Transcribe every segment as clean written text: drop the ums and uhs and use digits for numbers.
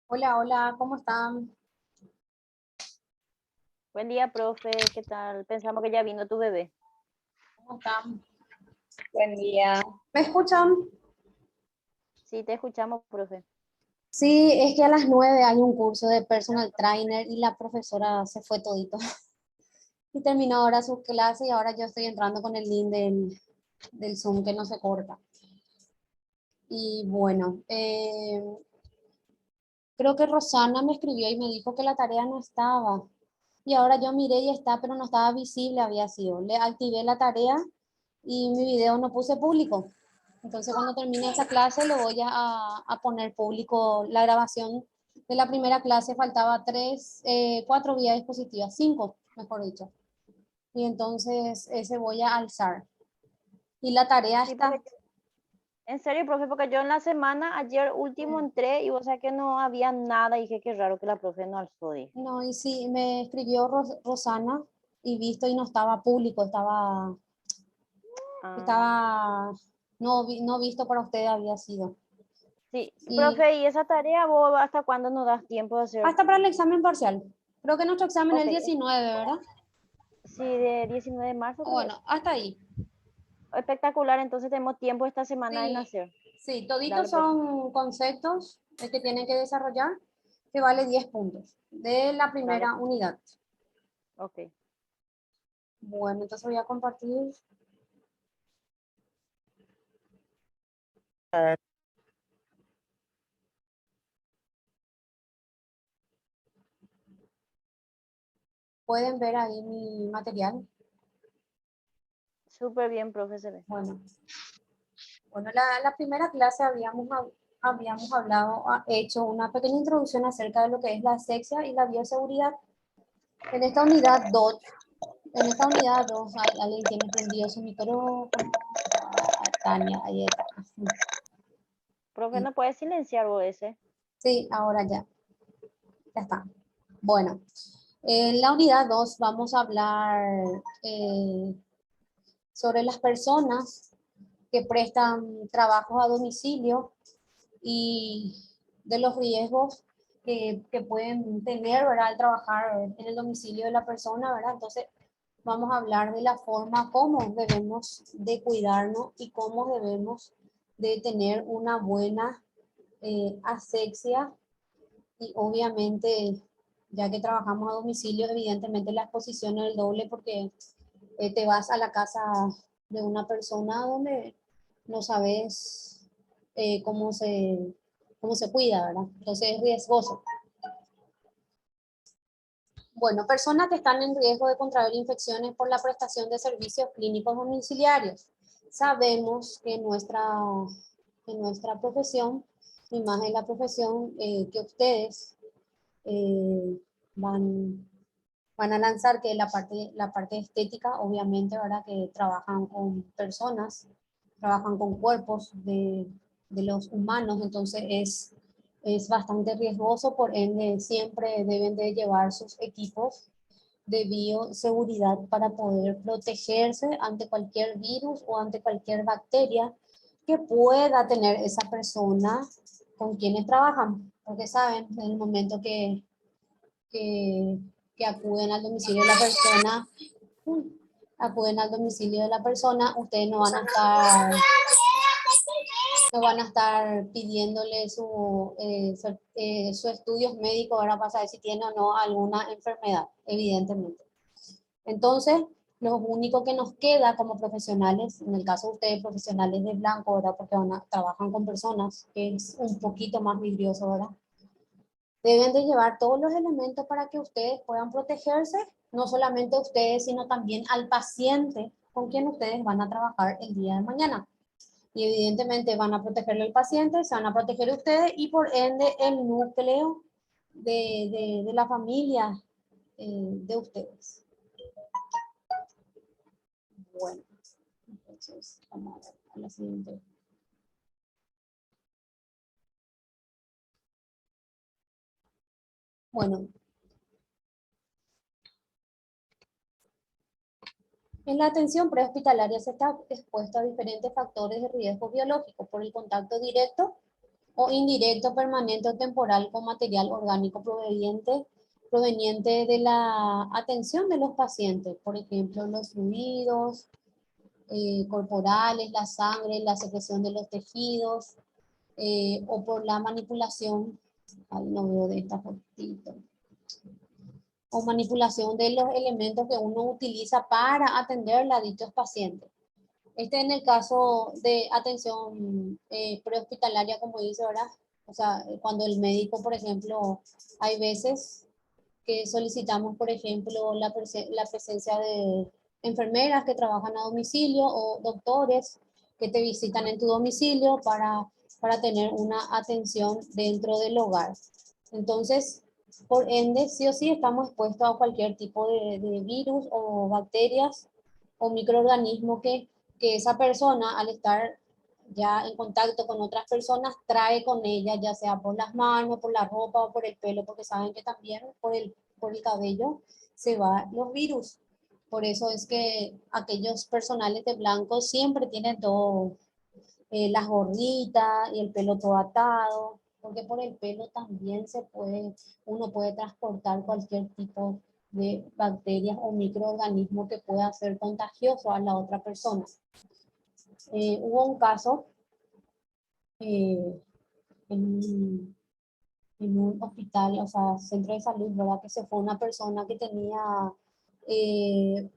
Hola, hola, ¿cómo están? Buen día, profe. ¿Qué tal? Pensamos que ya vino tu bebé. ¿Cómo están? Buen día. ¿Me escuchan? Sí, te escuchamos, profe. Sí, es que a las 9 hay un curso de personal trainer y la profesora se fue todito. Y terminó ahora su clase y ahora yo estoy entrando con el link del Zoom que no se corta. Y bueno, creo que Rosana me escribió y me dijo que la tarea no estaba. Y ahora yo miré y está, pero no estaba visible, había sido. Le activé la tarea y mi video no puse público. Entonces cuando termine esa clase lo voy a poner público. La grabación de la primera clase faltaba 4 vías dispositivas, 5, mejor dicho. Y entonces ese voy a alzar. Y la tarea Sí, está. en serio, profe, porque yo en la semana, ayer último entré y vos sabés que no había nada y dije qué raro que la profe no alzó, dije. No, y sí, me escribió Rosana y visto y no estaba público, Ah, estaba no, no visto para usted había sido. sí, Y profe, ¿y esa tarea vos hasta cuándo nos das tiempo de hacer? hasta para el examen parcial. Creo que nuestro examen es Ok, el 19, ¿verdad? sí, de 19 de marzo creo que es. Bueno, hasta ahí. Espectacular, entonces tenemos tiempo esta semana en Sí, hacer. sí, toditos Dale, profe. son conceptos que tienen que desarrollar, que vale 10 puntos de la Dale, primera unidad. ok. Bueno, entonces voy a compartir. Pueden ver ahí mi material. Súper bien, profe, se ve. Bueno, bueno, la primera clase habíamos hablado, hecho una pequeña introducción acerca de lo que es la asepsia y la bioseguridad. En esta unidad 2, alguien tiene prendido su micrófono. Tania, ahí está. Profe, Sí, ¿no puedes silenciar vos ese? sí, ahora ya está. Bueno, en la unidad 2 vamos a hablar sobre las personas que prestan trabajos a domicilio y de los riesgos que pueden tener, ¿verdad? Al trabajar en el domicilio de la persona, ¿verdad? Entonces, vamos a hablar de la forma como debemos de cuidarnos y cómo debemos de tener una buena asepsia y obviamente, ya que trabajamos a domicilio, evidentemente la exposición es el doble porque te vas a la casa de una persona donde no sabes cómo se cuida, ¿verdad? Entonces es riesgoso. Bueno, personas que están en riesgo de contraer infecciones por la prestación de servicios clínicos domiciliarios. Sabemos que nuestra profesión, y más en la profesión que ustedes eh, van, van a lanzar, que es la parte estética, obviamente, ¿verdad? Que trabajan con personas, trabajan con cuerpos de los humanos, entonces es bastante riesgoso, por ende siempre deben de llevar sus equipos de bioseguridad para poder protegerse ante cualquier virus o ante cualquier bacteria que pueda tener esa persona con quienes trabajan, porque saben, en el momento que, que acuden al domicilio de la persona, acuden al domicilio de la persona, ustedes no van a estar pidiéndole su estudios médicos para saber si tiene o no alguna enfermedad, evidentemente. Entonces, lo único que nos queda como profesionales, en el caso de ustedes profesionales de blanco, ¿verdad? Porque trabajan con personas, que es un poquito más vidrioso, ¿verdad? Deben de llevar todos los elementos para que ustedes puedan protegerse, no solamente a ustedes, sino también al paciente con quien ustedes van a trabajar el día de mañana. Y evidentemente van a protegerle al paciente, se van a proteger ustedes y por ende el núcleo de la familia de ustedes. Bueno, entonces vamos a ver a la siguiente. Bueno, en la atención prehospitalaria se está expuesto a diferentes factores de riesgo biológico por el contacto directo o indirecto, permanente o temporal con material orgánico proveniente de la atención de los pacientes, por ejemplo, los fluidos corporales, la sangre, la secreción de los tejidos, o por la manipulación, ahí no veo de esta fotito, o manipulación de los elementos que uno utiliza para atender a dichos pacientes. En el caso de atención prehospitalaria, como dice ahora, o sea, cuando el médico, por ejemplo, hay veces que solicitamos, por ejemplo, la presencia de enfermeras que trabajan a domicilio o doctores que te visitan en tu domicilio para tener una atención dentro del hogar. Entonces, por ende, sí o sí estamos expuestos a cualquier tipo de virus o bacterias o microorganismo que esa persona, al estar ya en contacto con otras personas, trae con ella, ya sea por las manos, por la ropa o por el pelo, porque saben que también por el cabello se van los virus. Por eso es que aquellos personales de blanco siempre tienen todo, las gorritas y el pelo todo atado, porque por el pelo también uno puede transportar cualquier tipo de bacterias o microorganismo que pueda ser contagioso a la otra persona. Hubo un caso eh, en un hospital, o sea, centro de salud, ¿verdad? Que se fue una persona que tenía eh,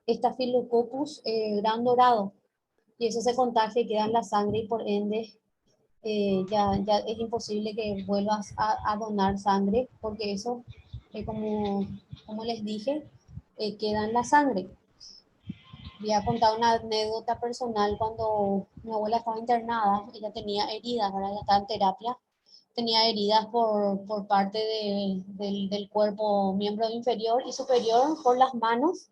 Staphylococcus gran dorado, y eso se contagia y queda en la sangre y por ende ya es imposible que vuelvas a donar sangre porque eso, como les dije, queda en la sangre. Voy a contar una anécdota personal. Cuando mi abuela estaba internada, ella tenía heridas, ¿verdad? Ella estaba en terapia, tenía heridas por parte del cuerpo, miembro inferior y superior, por las manos,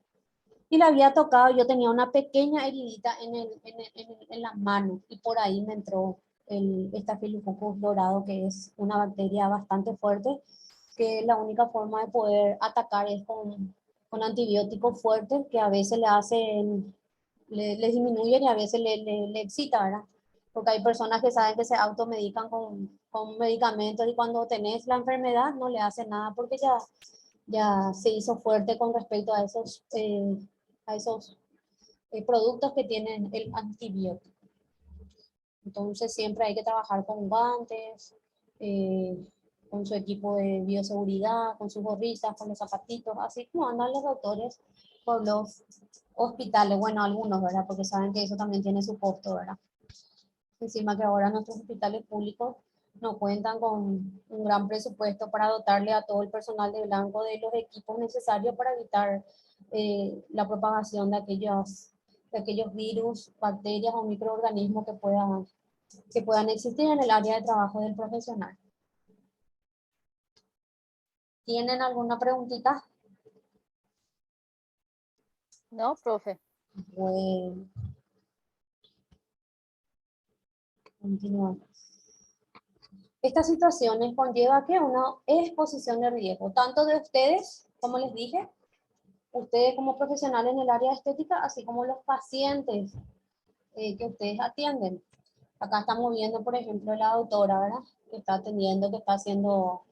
y la había tocado. Yo tenía una pequeña heridita en las manos y por ahí me entró el Staphylococcus dorado, que es una bacteria bastante fuerte, que la única forma de poder atacar es con antibióticos fuertes que a veces les disminuyen y a veces le excita, ¿verdad? Porque hay personas que saben que se automedican con medicamentos y cuando tenés la enfermedad no le hace nada porque ya se hizo fuerte con respecto a esos productos que tienen el antibiótico. Entonces siempre hay que trabajar con guantes, eh, con su equipo de bioseguridad, con sus gorritas, con los zapatitos, así como andan los doctores por los hospitales, bueno, algunos, ¿verdad? Porque saben que eso también tiene su costo, ¿verdad? Encima que ahora nuestros hospitales públicos no cuentan con un gran presupuesto para dotarle a todo el personal de blanco de los equipos necesarios para evitar la propagación de aquellos virus, bacterias o microorganismos que puedan existir en el área de trabajo del profesional. ¿Tienen alguna preguntita? No, profe. Bueno, continuamos. Estas situaciones conlleva que una exposición de riesgo, tanto de ustedes, como les dije, ustedes como profesionales en el área estética, así como los pacientes que ustedes atienden. Acá estamos viendo, por ejemplo, la doctora, ¿verdad? Que está atendiendo, que está haciendo,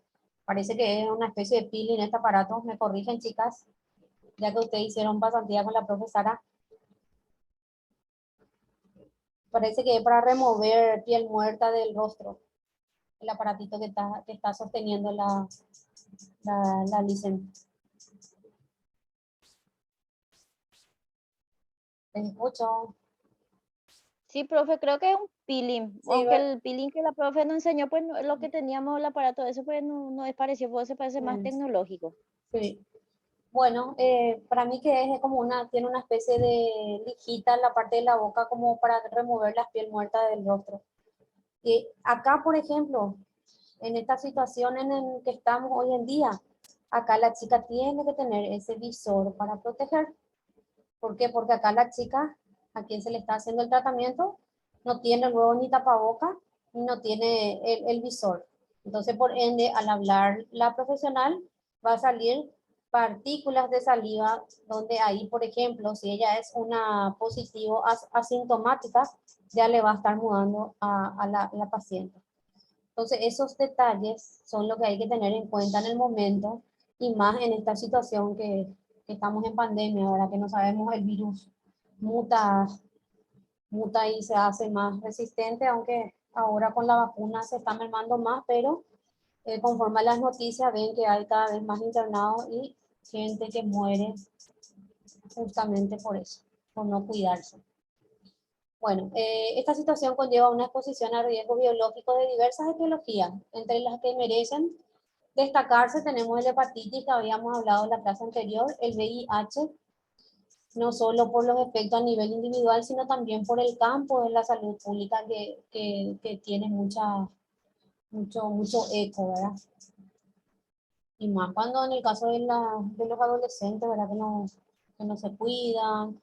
parece que es una especie de peeling en este aparato. Me corrigen, chicas, ya que ustedes hicieron pasantía con la profesora. Parece que es para remover piel muerta del rostro, el aparatito que está sosteniendo la licencia. Les escucho. Sí, profe, creo que es un peeling. Sí, Aunque el peeling que la profe nos enseñó, pues no, lo que teníamos el aparato, eso pues no es parecido, pues se parece más tecnológico. sí. Bueno, para mí que es como tiene una especie de lijita en la parte de la boca como para remover la piel muerta del rostro. Y acá, por ejemplo, en esta situación en la que estamos hoy en día, acá la chica tiene que tener ese visor para proteger. ¿Por qué? Porque acá la chica, a quien se le está haciendo el tratamiento, no tiene luego ni tapaboca, ni no tiene el visor. Entonces, por ende, al hablar la profesional, va a salir partículas de saliva, donde ahí, por ejemplo, si ella es una positivo asintomática, ya le va a estar mudando a la paciente. Entonces, esos detalles son lo que hay que tener en cuenta en el momento y más en esta situación que estamos en pandemia, ahora que no sabemos el virus muta, muta y se hace más resistente, aunque ahora con la vacuna se está mermando más, pero conforme a las noticias ven que hay cada vez más internados y gente que muere justamente por eso, por no cuidarse. Bueno, esta situación conlleva una exposición a riesgos biológicos de diversas etiologías, entre las que merecen destacarse tenemos el hepatitis que habíamos hablado en la clase anterior, el VIH, no solo por los efectos a nivel individual, sino también por el campo de la salud pública que tiene mucho eco, ¿verdad? Y más cuando en el caso de los adolescentes, ¿verdad? Que no se cuidan,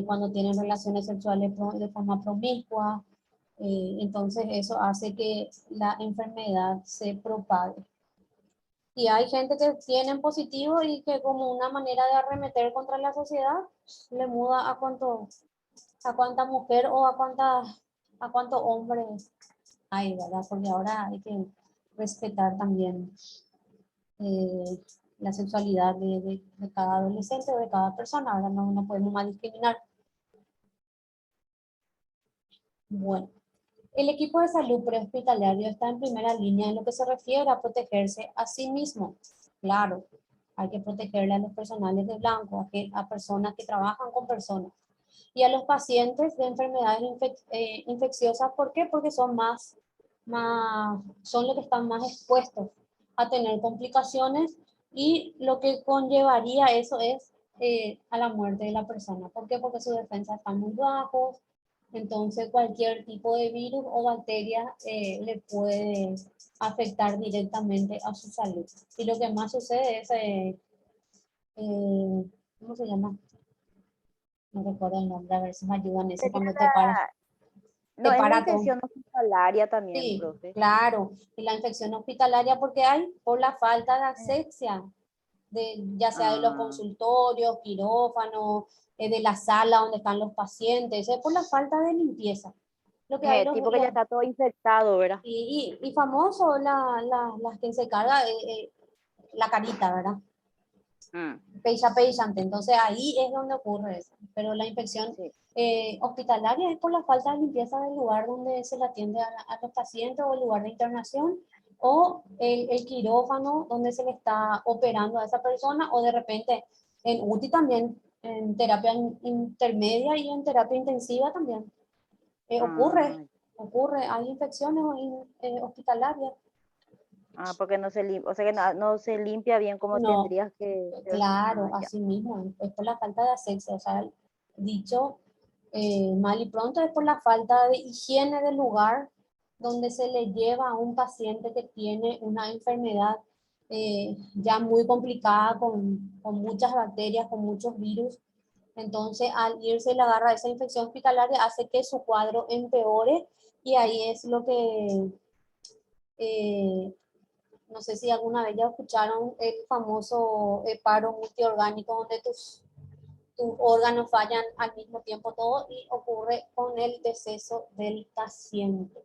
cuando tienen relaciones sexuales de forma promiscua, entonces eso hace que la enfermedad se propague. Y hay gente que tienen positivo y que como una manera de arremeter contra la sociedad, le muda a cuánta mujer o a cuánto hombre hay, ¿verdad? Porque ahora hay que respetar también la sexualidad de cada adolescente o de cada persona, ahora no podemos más discriminar. Bueno, el equipo de salud prehospitalario está en primera línea en lo que se refiere a protegerse a sí mismo. Claro, hay que protegerle a los personales de blanco, a personas que trabajan con personas y a los pacientes de enfermedades infecciosas. ¿Por qué? Porque son son los que están más expuestos a tener complicaciones y lo que conllevaría eso es a la muerte de la persona. ¿Por qué? Porque sus defensas están muy bajos, entonces cualquier tipo de virus o bacteria le puede afectar directamente a su salud. Y lo que más sucede es, ¿cómo se llama? No recuerdo el nombre, a ver si me ayudan eso Sería cuando te para. no, Te es la para todo. infección hospitalaria también, Sí, profe. claro. Y la infección hospitalaria, porque hay por la falta de asepsia, ya sea de los Ah, consultorios, quirófanos, de la sala donde están los pacientes, es por la falta de limpieza. Lo que hay tipo que ya está todo infectado, ¿verdad? y famoso las que se carga la carita, ¿verdad? Mm, Peixante. Entonces ahí es donde ocurre eso. Pero la infección sí. hospitalaria es por la falta de limpieza del lugar donde se le atiende a los pacientes o el lugar de internación o el quirófano donde se le está operando a esa persona o de repente en UTI también, en terapia intermedia y en terapia intensiva también. Ah, Ocurre, hay infecciones hospitalarias. porque no se limpia, o sea que no se limpia bien como No, tendrías que. claro, Ah, ya. así mismo, es por la falta de asepsia, o sea, dicho mal y pronto es por la falta de higiene del lugar donde se le lleva a un paciente que tiene una enfermedad ya muy complicada con muchas bacterias, con muchos virus. Entonces, al irse la agarra esa infección hospitalaria hace que su cuadro empeore y ahí es lo que eh, no sé si alguna vez ya escucharon el famoso paro multiorgánico donde tus órganos fallan al mismo tiempo todo y ocurre con el deceso del paciente.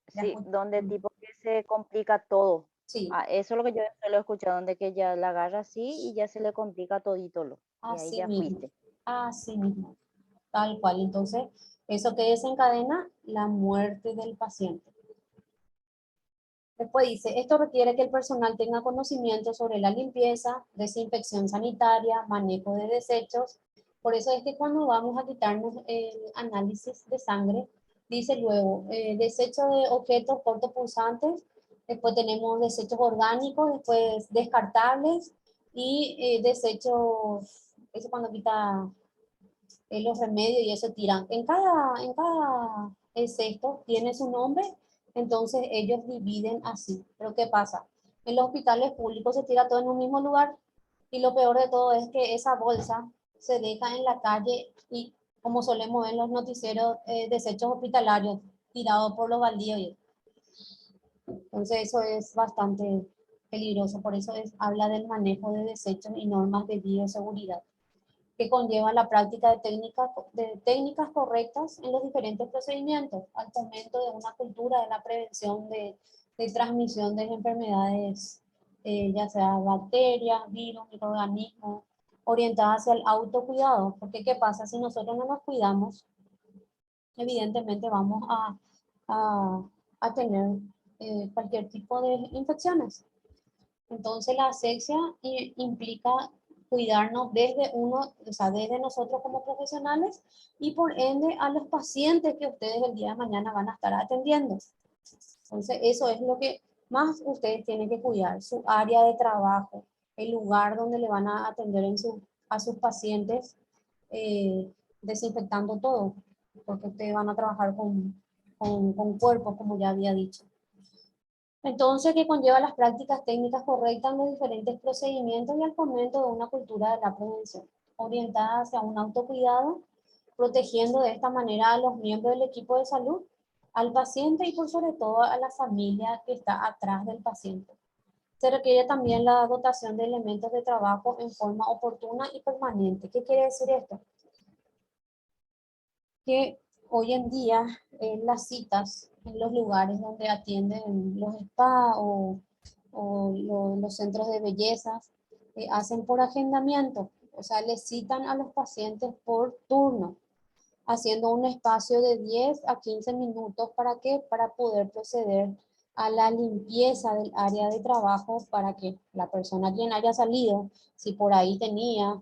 Sí, donde tipo que se complica todo. Sí, Ah, eso es lo que yo lo he escuchado, donde que ya la agarra así y ya se le complica todito y ahí así ya mismo, fuiste. así mismo, tal cual. Entonces, eso que desencadena la muerte del paciente. Después dice, esto requiere que el personal tenga conocimiento sobre la limpieza, desinfección sanitaria, manejo de desechos. Por eso es que cuando vamos a quitarnos el análisis de sangre, dice luego, desecho de objetos cortopulsantes, después tenemos desechos orgánicos, después descartables y desechos, eso cuando quita los remedios y eso tiran. En cada cesto tiene su nombre, entonces ellos dividen así. Pero ¿qué pasa? En los hospitales públicos se tira todo en un mismo lugar y lo peor de todo es que esa bolsa se deja en la calle y como solemos ver en los noticieros, desechos hospitalarios tirados por los baldíos. Entonces eso es bastante peligroso, por eso habla del manejo de desechos y normas de bioseguridad. que conlleva la práctica de técnicas correctas en los diferentes procedimientos, al fomento de una cultura de la prevención de transmisión de enfermedades, ya sea bacterias, virus, microorganismos, orientadas hacia el autocuidado. Porque ¿qué pasa? Si nosotros no nos cuidamos, evidentemente vamos a tener cualquier tipo de infecciones. Entonces la asepsia implica cuidarnos desde uno, o sea, desde nosotros como profesionales y por ende a los pacientes que ustedes el día de mañana van a estar atendiendo. Entonces eso es lo que más ustedes tienen que cuidar, su área de trabajo, el lugar donde le van a atender a sus pacientes, desinfectando todo, porque ustedes van a trabajar con cuerpos, como ya había dicho. Entonces, que conlleva las prácticas técnicas correctas en los diferentes procedimientos y al fomento de una cultura de la prevención, orientada hacia un autocuidado, protegiendo de esta manera a los miembros del equipo de salud, al paciente y por sobre todo a la familia que está atrás del paciente. Se requiere también la dotación de elementos de trabajo en forma oportuna y permanente. ¿Qué quiere decir esto? Que hoy en día las citas en los lugares donde atienden los spa o los centros de belleza hacen por agendamiento, o sea, les citan a los pacientes por turno, haciendo un espacio de 10 a 15 minutos. ¿Para qué? Para poder proceder a la limpieza del área de trabajo para que la persona quien haya salido, si por ahí tenía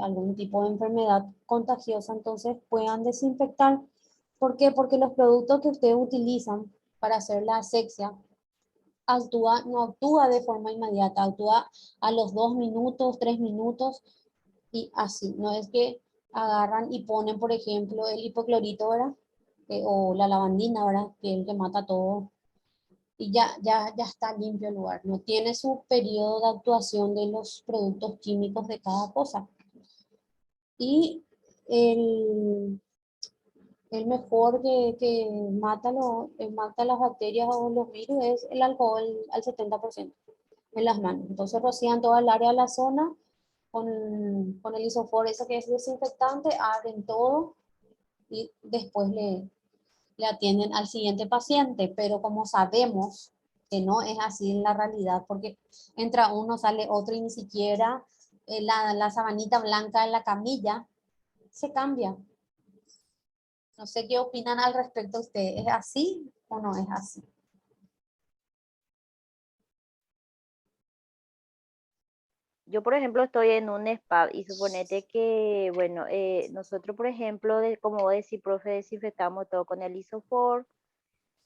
algún tipo de enfermedad contagiosa, entonces puedan desinfectar. ¿Por qué? Porque los productos que ustedes utilizan para hacer la asepsia no actúa de forma inmediata, actúa a los 2 minutos, 3 minutos y así. No es que agarran y ponen, por ejemplo, el hipoclorito, ¿verdad? O la lavandina, ¿verdad? Que es el que mata todo. Y ya está limpio el lugar. No tiene su periodo de actuación de los productos químicos de cada cosa. Y el mejor que mata las bacterias o los virus es el alcohol al 70% en las manos. Entonces rocían toda el área de la zona con el isofor, eso que es desinfectante, abren todo y después le atienden al siguiente paciente. Pero como sabemos que no es así en la realidad, porque entra uno, sale otro y ni siquiera la sabanita blanca en la camilla se cambia. No sé qué opinan al respecto ustedes. ¿Es así o no es así? Yo, por ejemplo, estoy en un spa y suponete que, bueno, nosotros, por ejemplo, como vos decís, profe, desinfectamos todo con el isofor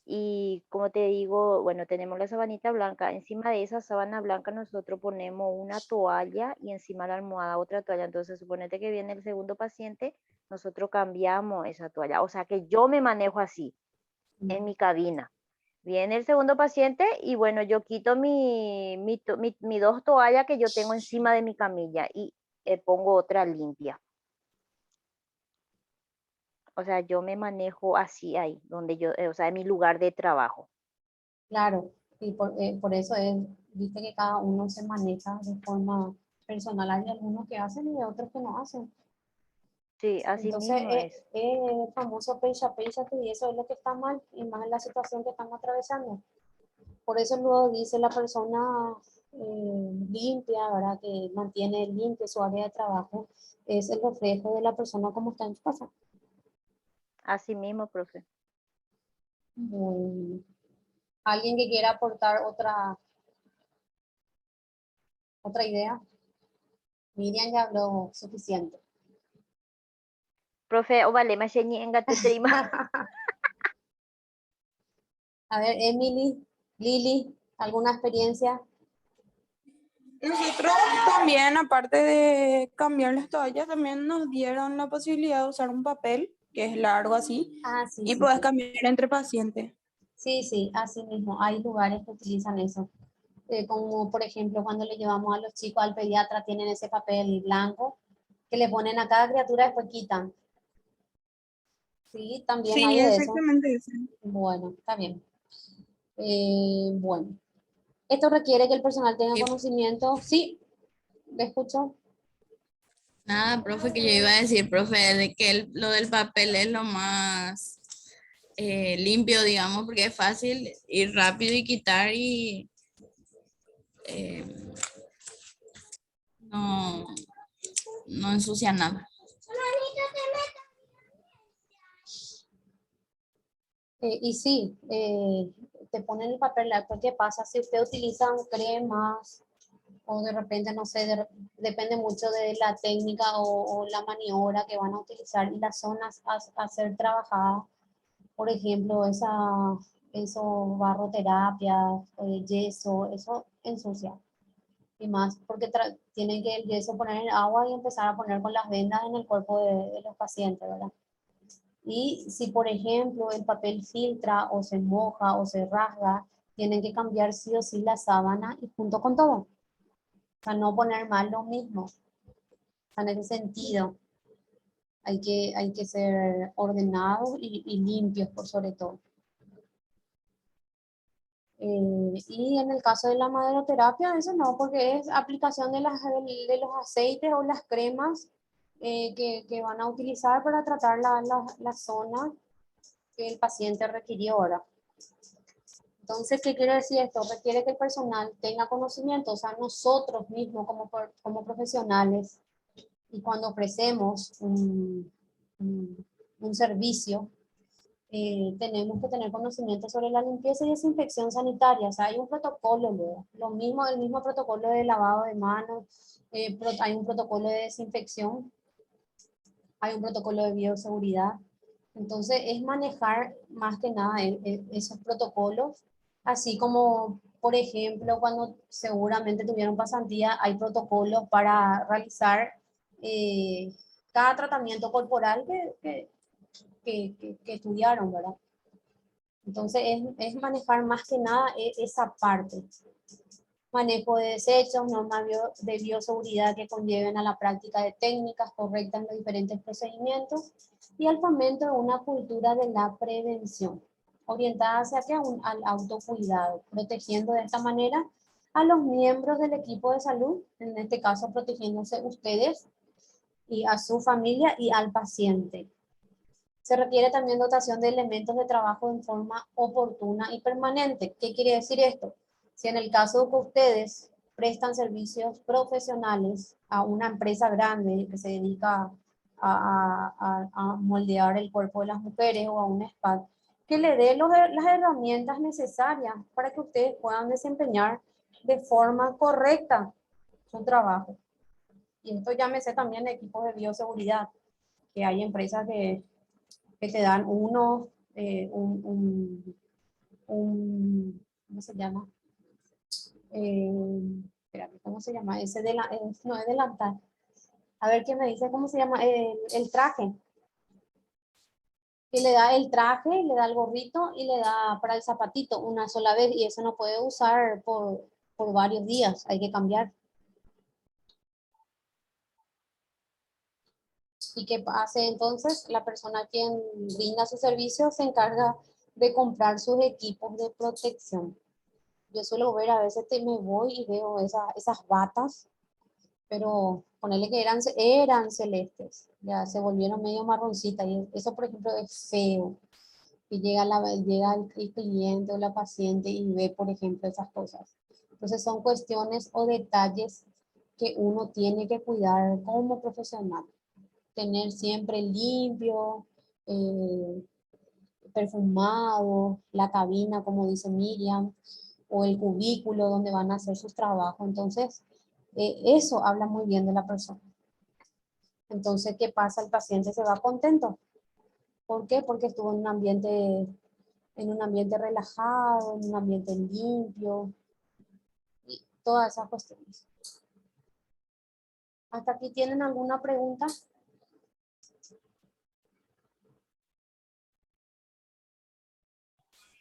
y como te digo, bueno, tenemos la sabanita blanca. Encima de esa sábana blanca nosotros ponemos una toalla y encima de la almohada otra toalla. Entonces, suponete que viene el segundo paciente, nosotros cambiamos esa toalla. O sea que yo me manejo así en mi cabina. Viene el segundo paciente y bueno, yo quito mi dos toallas que yo tengo encima de mi camilla y pongo otra limpia. O sea, yo me manejo así ahí, donde yo, o sea, en mi lugar de trabajo. Claro, y por eso es, viste que cada uno se maneja de forma personal. Hay algunos que hacen y otros que no hacen. Sí, así Entonces, mismo es. el famoso péchate, y eso es lo que está mal, y más en la situación que estamos atravesando. Por eso luego dice la persona limpia, ¿verdad? Que mantiene limpio su área de trabajo, es el reflejo de la persona como está en su casa. Así mismo, profe. ¿Alguien que quiera aportar otra idea? Miriam ya habló suficiente. Profe, o vale, más en gato trima. A ver, Emily, Lili, ¿alguna experiencia? Nosotros también, aparte de cambiar las toallas, también nos dieron la posibilidad de usar un papel, que es largo así, Ah, sí, y sí, puedes sí. cambiar entre pacientes. Sí, sí, así mismo. Hay lugares que utilizan eso. Como por ejemplo cuando le llevamos a los chicos al pediatra, tienen ese papel blanco que le ponen a cada criatura y después quitan. Sí, también hay Sí, de eso. exactamente eso. Bueno, está bien. Bueno, esto requiere que el personal tenga conocimiento. Sí, le escucho. Nada, profe, que yo iba a decir, profe, de que lo del papel es lo más limpio, digamos, porque es fácil ir rápido y quitar y eh, no, no ensucia nada. Y sí, te ponen el papel, ¿qué pasa si usted utiliza cremas o de repente, no sé, depende mucho de la técnica o la maniobra que van a utilizar y las zonas a ser trabajadas? Por ejemplo, eso barroterapia, yeso, eso ensucia. Y más porque tienen que el yeso poner en agua y empezar a poner con las vendas en el cuerpo de los pacientes, ¿verdad? Y si, por ejemplo, el papel filtra o se moja o se rasga, tienen que cambiar sí o sí la sábana y junto con todo. O sea, no poner mal lo mismo. O sea, en ese sentido, hay que ser ordenados y limpios por sobre todo. Y en el caso de la maderoterapia, eso no, porque es aplicación de los aceites o las cremas que van a utilizar para tratar la zona que el paciente requirió ahora. Entonces, ¿qué quiere decir esto? Requiere que el personal tenga conocimiento, o sea, nosotros mismos como profesionales, y cuando ofrecemos un servicio, tenemos que tener conocimiento sobre la limpieza y desinfección sanitaria. O sea, hay un protocolo, luego. El mismo protocolo de lavado de manos, hay un protocolo de desinfección, hay un protocolo de bioseguridad. Entonces, es manejar más que nada esos protocolos, así como, por ejemplo, cuando seguramente tuvieron pasantía, hay protocolos para realizar eh, cada tratamiento corporal que estudiaron, ¿verdad? Entonces, es manejar más que nada esa parte. Manejo de desechos, normas de bioseguridad que conlleven a la práctica de técnicas correctas en los diferentes procedimientos y al fomento de una cultura de la prevención, orientada hacia que al autocuidado, protegiendo de esta manera a los miembros del equipo de salud, en este caso protegiéndose ustedes y a su familia y al paciente. Se requiere también dotación de elementos de trabajo en forma oportuna y permanente. ¿Qué quiere decir esto? Si en el caso que ustedes prestan servicios profesionales a una empresa grande que se dedica a moldear el cuerpo de las mujeres o a un spa, que le dé las herramientas necesarias para que ustedes puedan desempeñar de forma correcta su trabajo. Y esto llámese también equipos de bioseguridad, que hay empresas que te dan ¿cómo se llama? Espérate, ¿cómo se llama? No es delantal. A ver qué me dice, ¿cómo se llama? El traje. Que le da el traje, le da el gorrito y le da para el zapatito una sola vez y eso no puede usar por varios días, hay que cambiar. ¿Y qué hace entonces? La persona quien brinda su servicio se encarga de comprar sus equipos de protección. Yo suelo ver, a veces me voy y veo esas batas, pero ponerle que eran celestes, ya se volvieron medio marroncitas y eso, por ejemplo, es feo. Que llega el cliente o la paciente y ve, por ejemplo, esas cosas. Entonces son cuestiones o detalles que uno tiene que cuidar como profesional. Tener siempre limpio, eh, perfumado, la cabina, como dice Miriam, o el cubículo donde van a hacer sus trabajos. Entonces, eso habla muy bien de la persona. Entonces, ¿qué pasa? El paciente se va contento. ¿Por qué? Porque estuvo en un ambiente relajado, en un ambiente limpio, y todas esas cuestiones. ¿Hasta aquí tienen alguna pregunta?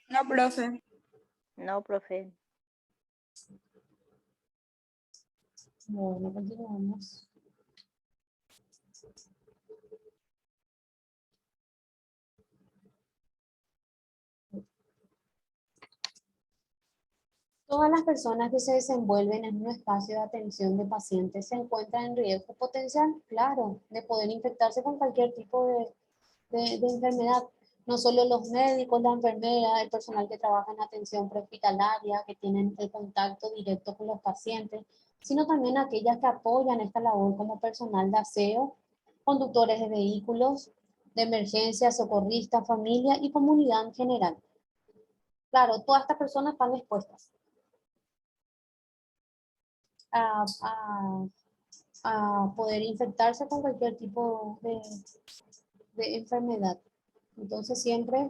No, profe. No, profe. Bueno, continuamos. Todas las personas que se desenvuelven en un espacio de atención de pacientes se encuentran en riesgo potencial, claro, de poder infectarse con cualquier tipo de enfermedad. No solo los médicos, la enfermera, el personal que trabaja en atención prehospitalaria, que tienen el contacto directo con los pacientes, sino también aquellas que apoyan esta labor como personal de aseo, conductores de vehículos, de emergencia, socorristas, familia y comunidad en general. Claro, todas estas personas están expuestas a, a- a poder infectarse con cualquier tipo de enfermedad. Entonces siempre,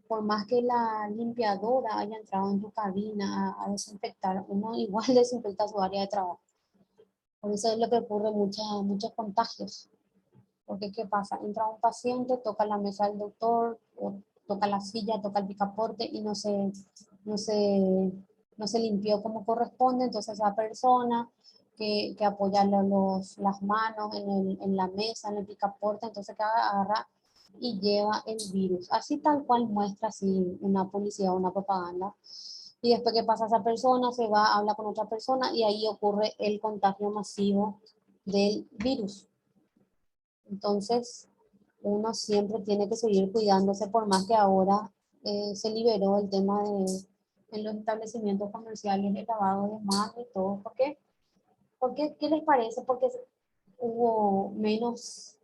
por más que la limpiadora haya entrado en tu cabina a desinfectar, uno igual desinfecta su área de trabajo. Por eso es lo que ocurre muchos contagios. Porque ¿qué pasa? Entra un paciente, toca la mesa del doctor, o toca la silla, toca el picaporte y no se, no se limpió como corresponde. Entonces esa persona que apoya las manos en la mesa, en el picaporte, entonces que agarra y lleva el virus. Así tal cual muestra así una publicidad o una propaganda. Y después que pasa esa persona, se va, habla con otra persona y ahí ocurre el contagio masivo del virus. Entonces, uno siempre tiene que seguir cuidándose, por más que ahora se liberó el tema en los establecimientos comerciales de lavado de manos y todo. ¿Por qué? ¿Qué les parece? Porque hubo menos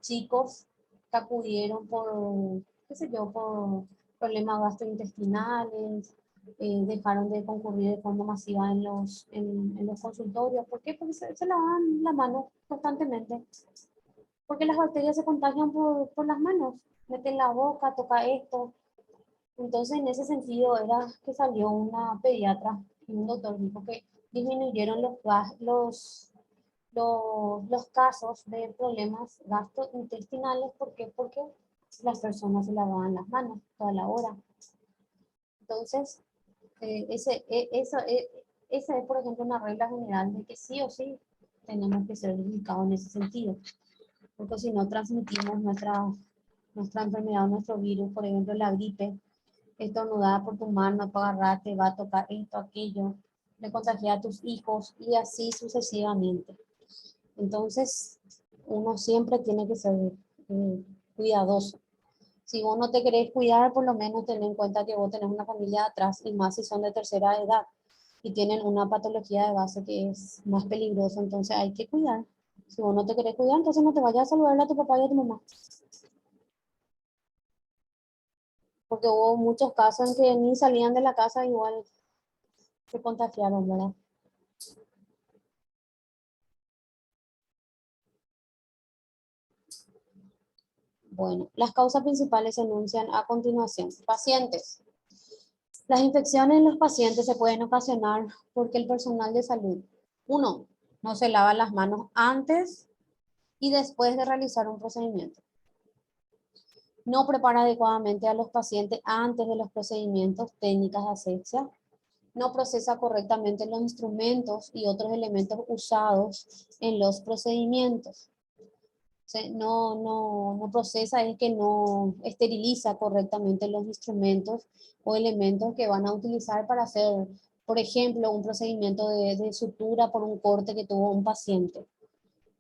chicos que acudieron por, qué sé yo, por problemas gastrointestinales, dejaron de concurrir de forma masiva en los consultorios. ¿Por qué? Porque se lavan la mano constantemente. Porque las bacterias se contagian por las manos. Meten la boca, toca esto. Entonces, en ese sentido, era que salió una pediatra y un doctor dijo que disminuyeron los casos de problemas gastrointestinales. ¿Por qué? Porque las personas se lavaban las manos toda la hora. Entonces, esa es, por ejemplo, una regla general de que sí o sí tenemos que ser dedicados en ese sentido. Porque si no transmitimos nuestra enfermedad, nuestro virus, por ejemplo, la gripe, estornudada por tu mano, tu agarrar, te va a tocar esto, aquello, le contagia a tus hijos y así sucesivamente. Entonces, uno siempre tiene que ser cuidadoso. Si vos no te querés cuidar, por lo menos ten en cuenta que vos tenés una familia atrás, y más si son de tercera edad y tienen una patología de base que es más peligrosa, entonces hay que cuidar. Si vos no te querés cuidar, entonces no te vayas a saludar a tu papá y a tu mamá. Porque hubo muchos casos en que ni salían de la casa, igual se contagiaron, ¿verdad? Bueno, las causas principales se enuncian a continuación. Pacientes. Las infecciones en los pacientes se pueden ocasionar porque el personal de salud, uno, no se lava las manos antes y después de realizar un procedimiento. No prepara adecuadamente a los pacientes antes de los procedimientos, técnicas de asepsia. No procesa correctamente los instrumentos y otros elementos usados en los procedimientos. No procesa, es que no esteriliza correctamente los instrumentos o elementos que van a utilizar para hacer, por ejemplo, un procedimiento de sutura por un corte que tuvo un paciente.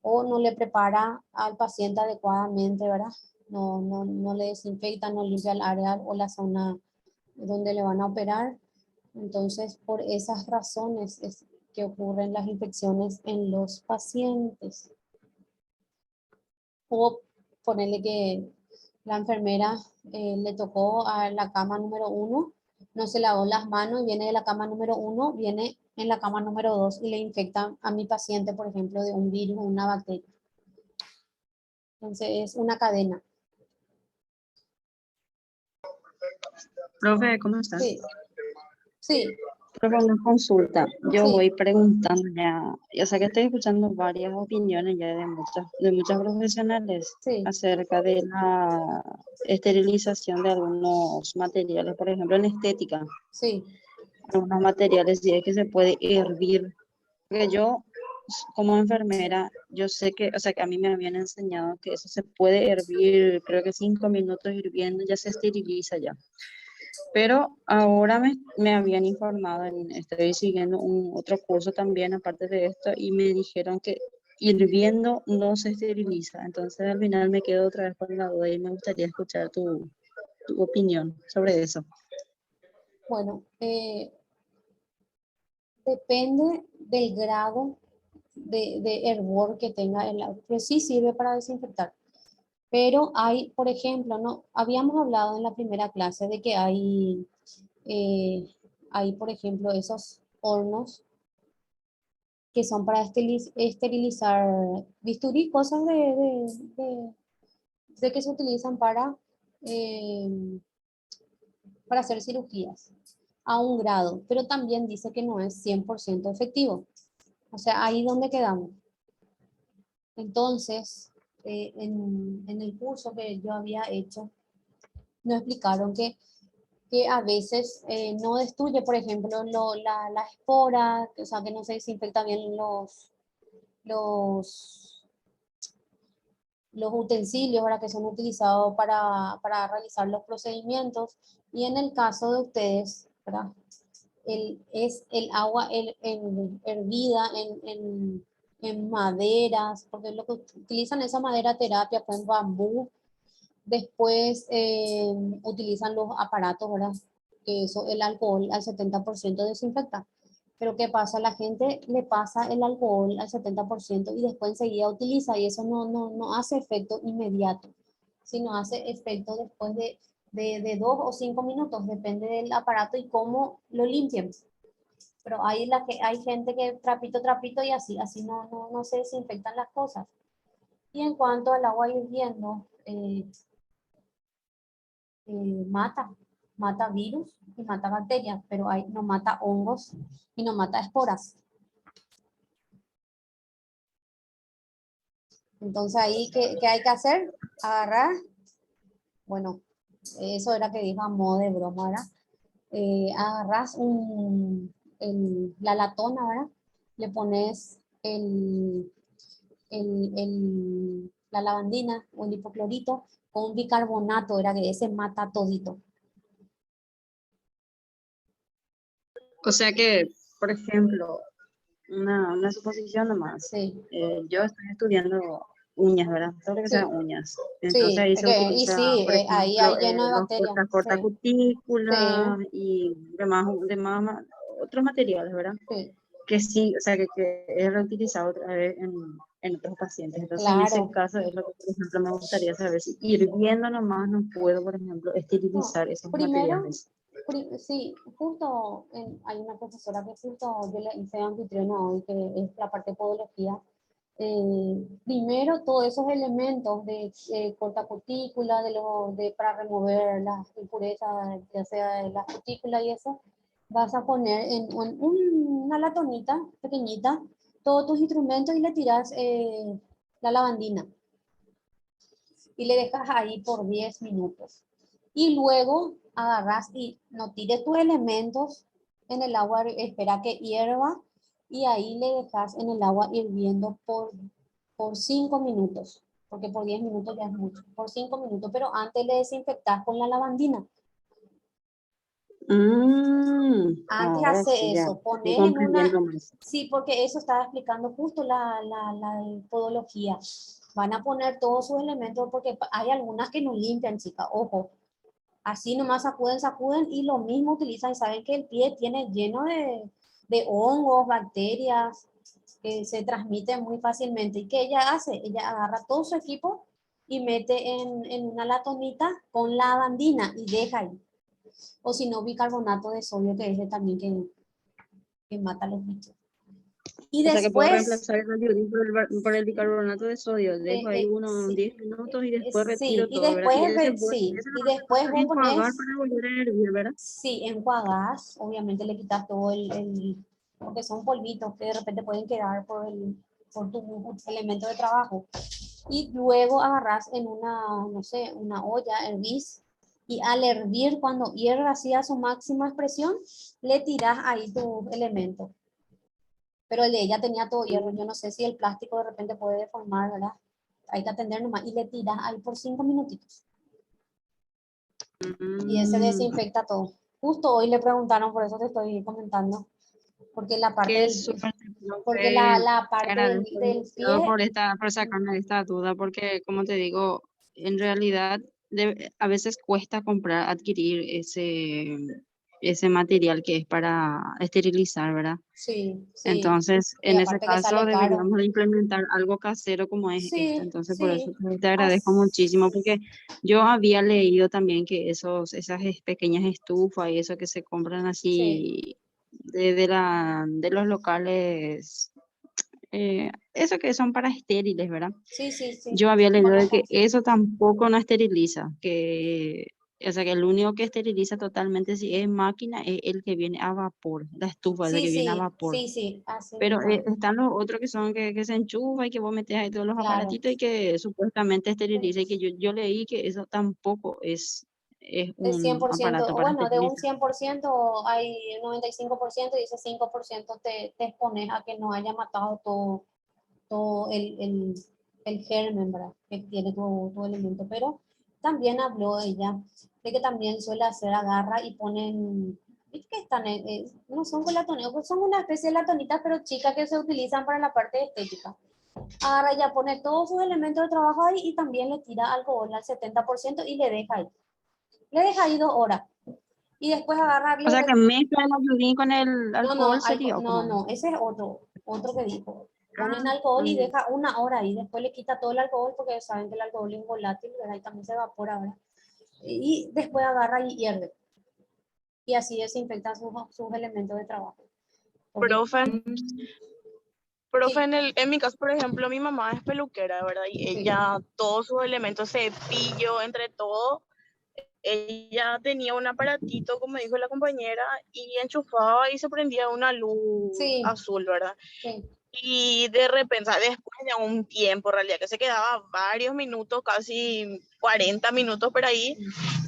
O no le prepara al paciente adecuadamente, ¿verdad? No le desinfecta, no limpia el área o la zona donde le van a operar. Entonces, por esas razones es que ocurren las infecciones en los pacientes. O ponerle que la enfermera le tocó a la cama número 1, no se lavó las manos, viene de la cama número 1, viene en la cama número 2 y le infecta a mi paciente, por ejemplo, de un virus o una bacteria. Entonces es una cadena. Profe, ¿cómo estás? Sí, sí, Profe, una consulta. Yo Sí. voy preguntando ya, yo sé que estoy escuchando varias opiniones ya de muchos profesionales sí, acerca de la esterilización de algunos materiales, por ejemplo, en estética, sí, algunos materiales y es que se puede hervir. Porque yo, como enfermera, yo sé que, o sea, que a mí me habían enseñado que eso se puede hervir, creo que 5 minutos hirviendo ya se esteriliza ya. Pero ahora me habían informado, estoy siguiendo otro curso también aparte de esto y me dijeron que hirviendo no se esteriliza. Entonces al final me quedo otra vez con la duda y me gustaría escuchar tu opinión sobre eso. Bueno, depende del grado de hervor que tenga el agua, pero sí sirve para desinfectar. Pero hay, por ejemplo, no, habíamos hablado en la primera clase de que hay, por ejemplo, esos hornos que son para esterilizar bisturí, cosas de que se utilizan eh, para hacer cirugías a un grado, pero también dice que no es 100% efectivo. O sea, ahí donde quedamos. Entonces, en el curso que yo había hecho, nos explicaron que a veces no destruye, por ejemplo, la espora, o sea, que no se desinfecta bien los, los utensilios ahora que son utilizados para realizar los procedimientos. Y en el caso de ustedes, ¿verdad? Es el agua hervida en maderas, porque lo que utilizan esa madera terapia, pues bambú. Después utilizan los aparatos, ¿verdad? Que eso, el alcohol al 70% desinfecta. Pero ¿qué pasa? La gente le pasa el alcohol al 70% y después enseguida utiliza y eso no hace efecto inmediato, sino hace efecto después de 2 o 5 minutos, depende del aparato y cómo lo limpien. Pero hay gente que trapito, trapito y así no se desinfectan las cosas. Y en cuanto al agua hirviendo, mata virus y mata bacterias, pero no mata hongos y no mata esporas. Entonces ahí, ¿qué hay que hacer? Agarrar, bueno, eso era que dijo a modo de broma, ¿verdad? Agarras la latona, ¿verdad? Le pones la lavandina o el hipoclorito con bicarbonato, era que ese mata todito. O sea que, por ejemplo, una suposición nomás. Sí, Yo estoy estudiando uñas, ¿verdad? Todo lo que sí, sea uñas. Entonces sí, ahí se y utiliza, sí, por ahí ejemplo, hay lleno de bacterias. las Sí, cortacutículas sí, y demás otros materiales, ¿verdad? sí, Que sí, o sea, que es reutilizado otra vez en otros pacientes. Entonces, en ese claro. caso es lo que, por ejemplo, me gustaría saber si hirviendo nomás no puedo, por ejemplo, No, esterilizar esos primero, materiales. sí, justo hay una profesora que justo yo le hice anfitriona hoy, que es la parte de podología. Primero, todos esos elementos de cortacutícula, para remover las impurezas, ya sea de las cutículas y eso, vas a poner una latonita pequeñita todos tus instrumentos y le tiras la lavandina y le dejas ahí por 10 minutos. Y luego agarras y no tires tus elementos en el agua, espera que hierva y ahí le dejas en el agua hirviendo por 5 minutos, porque por 10 minutos ya es mucho, por 5 minutos, pero antes le desinfectas con la lavandina. Antes Ahora sí, hace ya eso, estoy pones en una, comprendiendo más. sí, porque eso estaba explicando justo la podología. Van a poner todos sus elementos porque hay algunas que no limpian, chicas, ojo. Así nomás sacuden y lo mismo utilizan. Saben que el pie tiene lleno de hongos, bacterias, que se transmiten muy fácilmente. ¿Y qué ella hace? Ella agarra todo su equipo y mete en una latonita con lavandina y deja ahí. O si no, bicarbonato de sodio, que es también que mata los bichos. Y O sea que puedo después, reemplazar el antibiótico por el bicarbonato de sodio. Dejo ahí unos sí, 10 minutos y después retiro sí, y todo, ¿verdad? después, Y ese, sí, ese y no hace después falta vos enjuagar pones. para volver a hervir, ¿verdad? Sí, enjuagas, obviamente le quitas todo porque son polvitos que de repente pueden quedar por tu elemento de trabajo. Y luego agarras en una, no sé, una olla, hervís, y al hervir, cuando hierva así a su máxima expresión, le tiras ahí tu elemento. Pero el de ella tenía todo hierro, yo no sé si el plástico de repente puede deformar, ¿verdad? Hay que atender nomás y le tiras ahí por 5 minutitos. y ese Mm, desinfecta todo. Justo hoy le preguntaron, por eso te estoy comentando, porque la parte qué del, súper, porque profe. la Te parte agradezco del demasiado pie, por sacarme de esta duda, porque como te digo, en realidad a veces cuesta comprar, adquirir ese material que es para esterilizar, ¿verdad? sí, sí, Entonces, y en ese aparte que caso, sale caro. deberíamos de implementar algo casero como es esto. Sí, Entonces, por eso sí, te agradezco muchísimo, porque yo había leído también que esas pequeñas estufas y eso que se compran sí, así de los locales, eso que son para estériles, ¿verdad? sí, sí, sí, Yo había leído con de que razón. eso tampoco no esteriliza, o sea, que el único que esteriliza totalmente si es máquina es el que viene a vapor, la estufa es la Sí, que viene a sí, vapor. sí, sí, así Pero mismo es. están los otros que son que se enchufa y que vos metes ahí todos los Claro. aparatitos y que supuestamente Sí. esteriliza y que yo leí que eso tampoco es De cien un por aparato ciento para bueno, de un esterilizar. 100% hay 95% y ese 5% te expones a que no haya matado todo el germen, ¿verdad? Que tiene tu elemento. Pero también habló ella de que también suele hacer agarra y ponen, ¿viste que están? No son gelatoneos, pues son una especie de latonitas, pero chicas que se utilizan para la parte estética. Agarra, ya pone todos sus elementos de trabajo ahí y también le tira alcohol al 70% y le deja ahí. Le deja ahí 2 horas. Y después O agarrarle. sea, que mezcla el ayudín con el No, alcohol no, sería, ¿o no, cómo es? no, ese es otro que dijo. Ponen Ah, alcohol y mm. deja 1 hora ahí, después le quita todo el alcohol porque saben que el alcohol es volátil, ¿verdad? Y también se evapora, ¿verdad? Y después agarra y hierve. Y así desinfecta sus elementos de trabajo. Porque, Profe, sí, en mi caso, por ejemplo, mi mamá es peluquera, ¿verdad? Y sí, ella, todos sus elementos, cepillo, entre todo, ella tenía un aparatito, como dijo la compañera, y enchufaba y se prendía una luz sí, azul, ¿verdad? sí, Y de repente, o sea, después de un tiempo, en realidad, que se quedaba varios minutos, casi 40 minutos por ahí,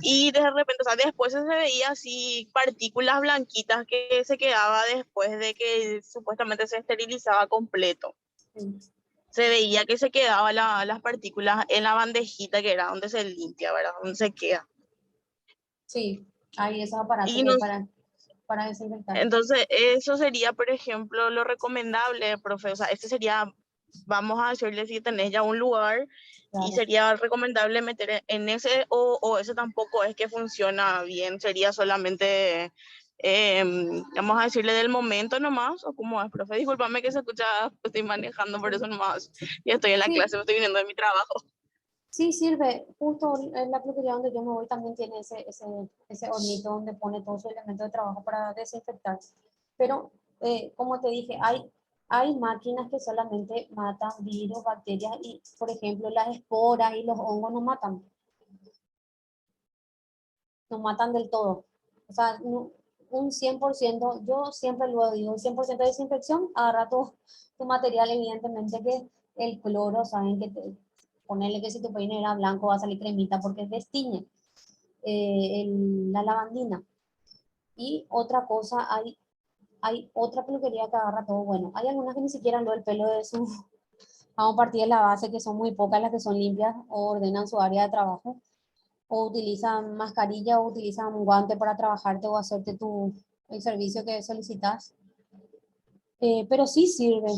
y de repente, o sea, después se veía así partículas blanquitas que se quedaba después de que supuestamente se esterilizaba completo. sí, Se veía que se quedaban las partículas en la bandejita que era donde se limpia, ¿verdad? Donde se queda. sí. Hay esos aparatos Y que hay nos, para desinfectar. entonces, eso sería, por ejemplo, lo recomendable, profe. O sea, este sería, vamos a decirle si tenés ya un lugar y Claro. sería recomendable meter en ese o ese tampoco es que funciona bien, sería solamente, vamos a decirle del momento nomás, o cómo es, profe. Discúlpame que se escucha, estoy manejando por eso nomás, y estoy en la Sí, clase, estoy viniendo de mi trabajo. sí, sirve. Justo en la peluquería donde yo me voy también tiene ese hornito donde pone todos sus elementos de trabajo para desinfectar. Pero, como te dije, hay máquinas que solamente matan virus, bacterias y, por ejemplo, las esporas y los hongos no matan del todo. O sea, un 100%, yo siempre lo digo, un 100% de desinfección, agarra tu material, evidentemente que el cloro, saben que ponerle que si tu peine era blanco va a salir cremita porque es destiñe, la lavandina. Y otra cosa, hay otra peluquería que agarra todo bueno. Hay algunas que ni siquiera lo el pelo de su, vamos a partir de la base, que son muy pocas las que son limpias o ordenan su área de trabajo o utilizan mascarilla o utilizan un guante para trabajarte o hacerte el servicio que solicitas. Pero sí sirve.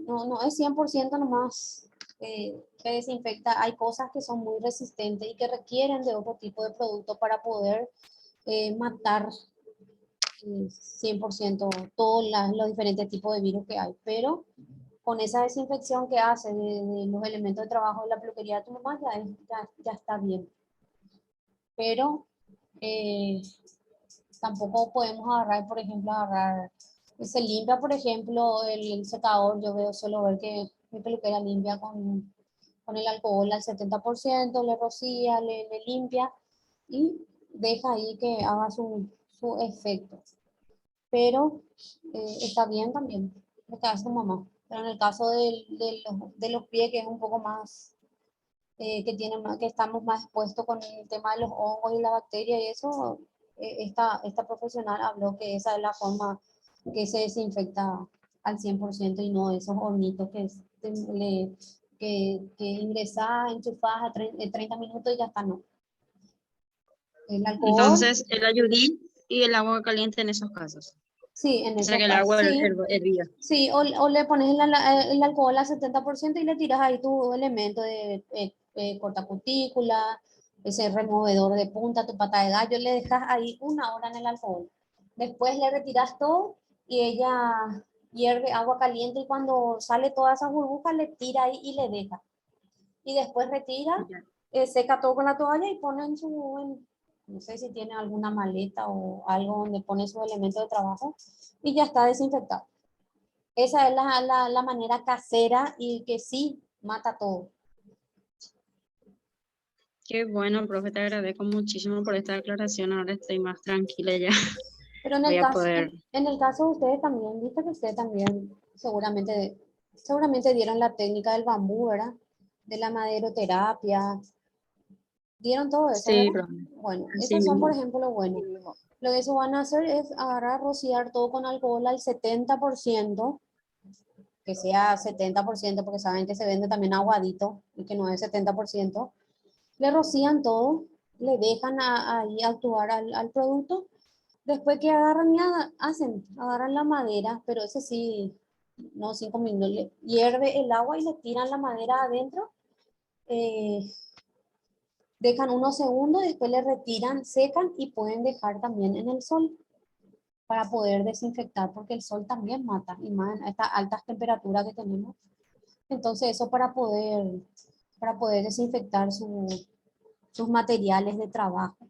No, no es 100% nomás que desinfecta. Hay cosas que son muy resistentes y que requieren de otro tipo de producto para poder matar 100% todos los diferentes tipos de virus que hay. Pero con esa desinfección que hace de los elementos de trabajo de la peluquería de tu mamá ya está bien. Pero eh, tampoco podemos agarrar, por ejemplo, se limpia, por ejemplo, el secador, yo suelo ver que mi peluquera limpia con el alcohol al 70%, le rocía, le limpia y deja ahí que haga su efecto. Pero está bien también, lo que hace tu mamá. Pero en el caso de los pies, que es un poco más, que estamos más expuestos con el tema de los hongos y la bacteria y eso, esta profesional habló que esa es la forma que se desinfecta al 100% y no esos hornitos que ingresás, enchufás a 30 minutos y ya está, no. El alcohol, Entonces, el ayudín y el agua caliente en esos casos. sí, en O sea, esos que el casos, agua sí. hervía. Sí, o le pones el alcohol al 70% y le tiras ahí tu elemento de cortacutícula, ese removedor de punta, tu pata de gallo, le dejas ahí 1 hora en el alcohol. Después le retiras todo y ella hierve agua caliente y cuando sale todas esas burbujas le tira ahí y le deja. Y después retira, Ya. seca todo con la toalla y pone no sé si tiene alguna maleta o algo donde pone su elemento de trabajo y ya está desinfectado. Esa es la manera casera y que sí mata todo. Qué bueno, profe, te agradezco muchísimo por esta aclaración. Ahora estoy más tranquila ya. Pero en Voy el a caso, poder. en el caso de ustedes también, viste que ustedes también seguramente dieron la técnica del bambú, ¿verdad? De la maderoterapia. Dieron todo eso, Sí, ¿verdad? profe. Bueno, Así esos son, por mismo. ejemplo, lo bueno. Así mismo. Lo que eso van a hacer es agarrar, rociar todo con alcohol al 70%, que sea 70%, porque saben que se vende también aguadito y que no es 70%. Le rocían todo, le dejan ahí actuar al producto. Después que agarran y agarran la madera, pero ese sí, no 5 minutos, hierve el agua y le tiran la madera adentro, eh, dejan unos segundos, después le retiran, secan y pueden dejar también en el sol para poder desinfectar, porque el sol también mata, y más a estas altas temperaturas que tenemos. Entonces eso para poder desinfectar sus materiales de trabajo.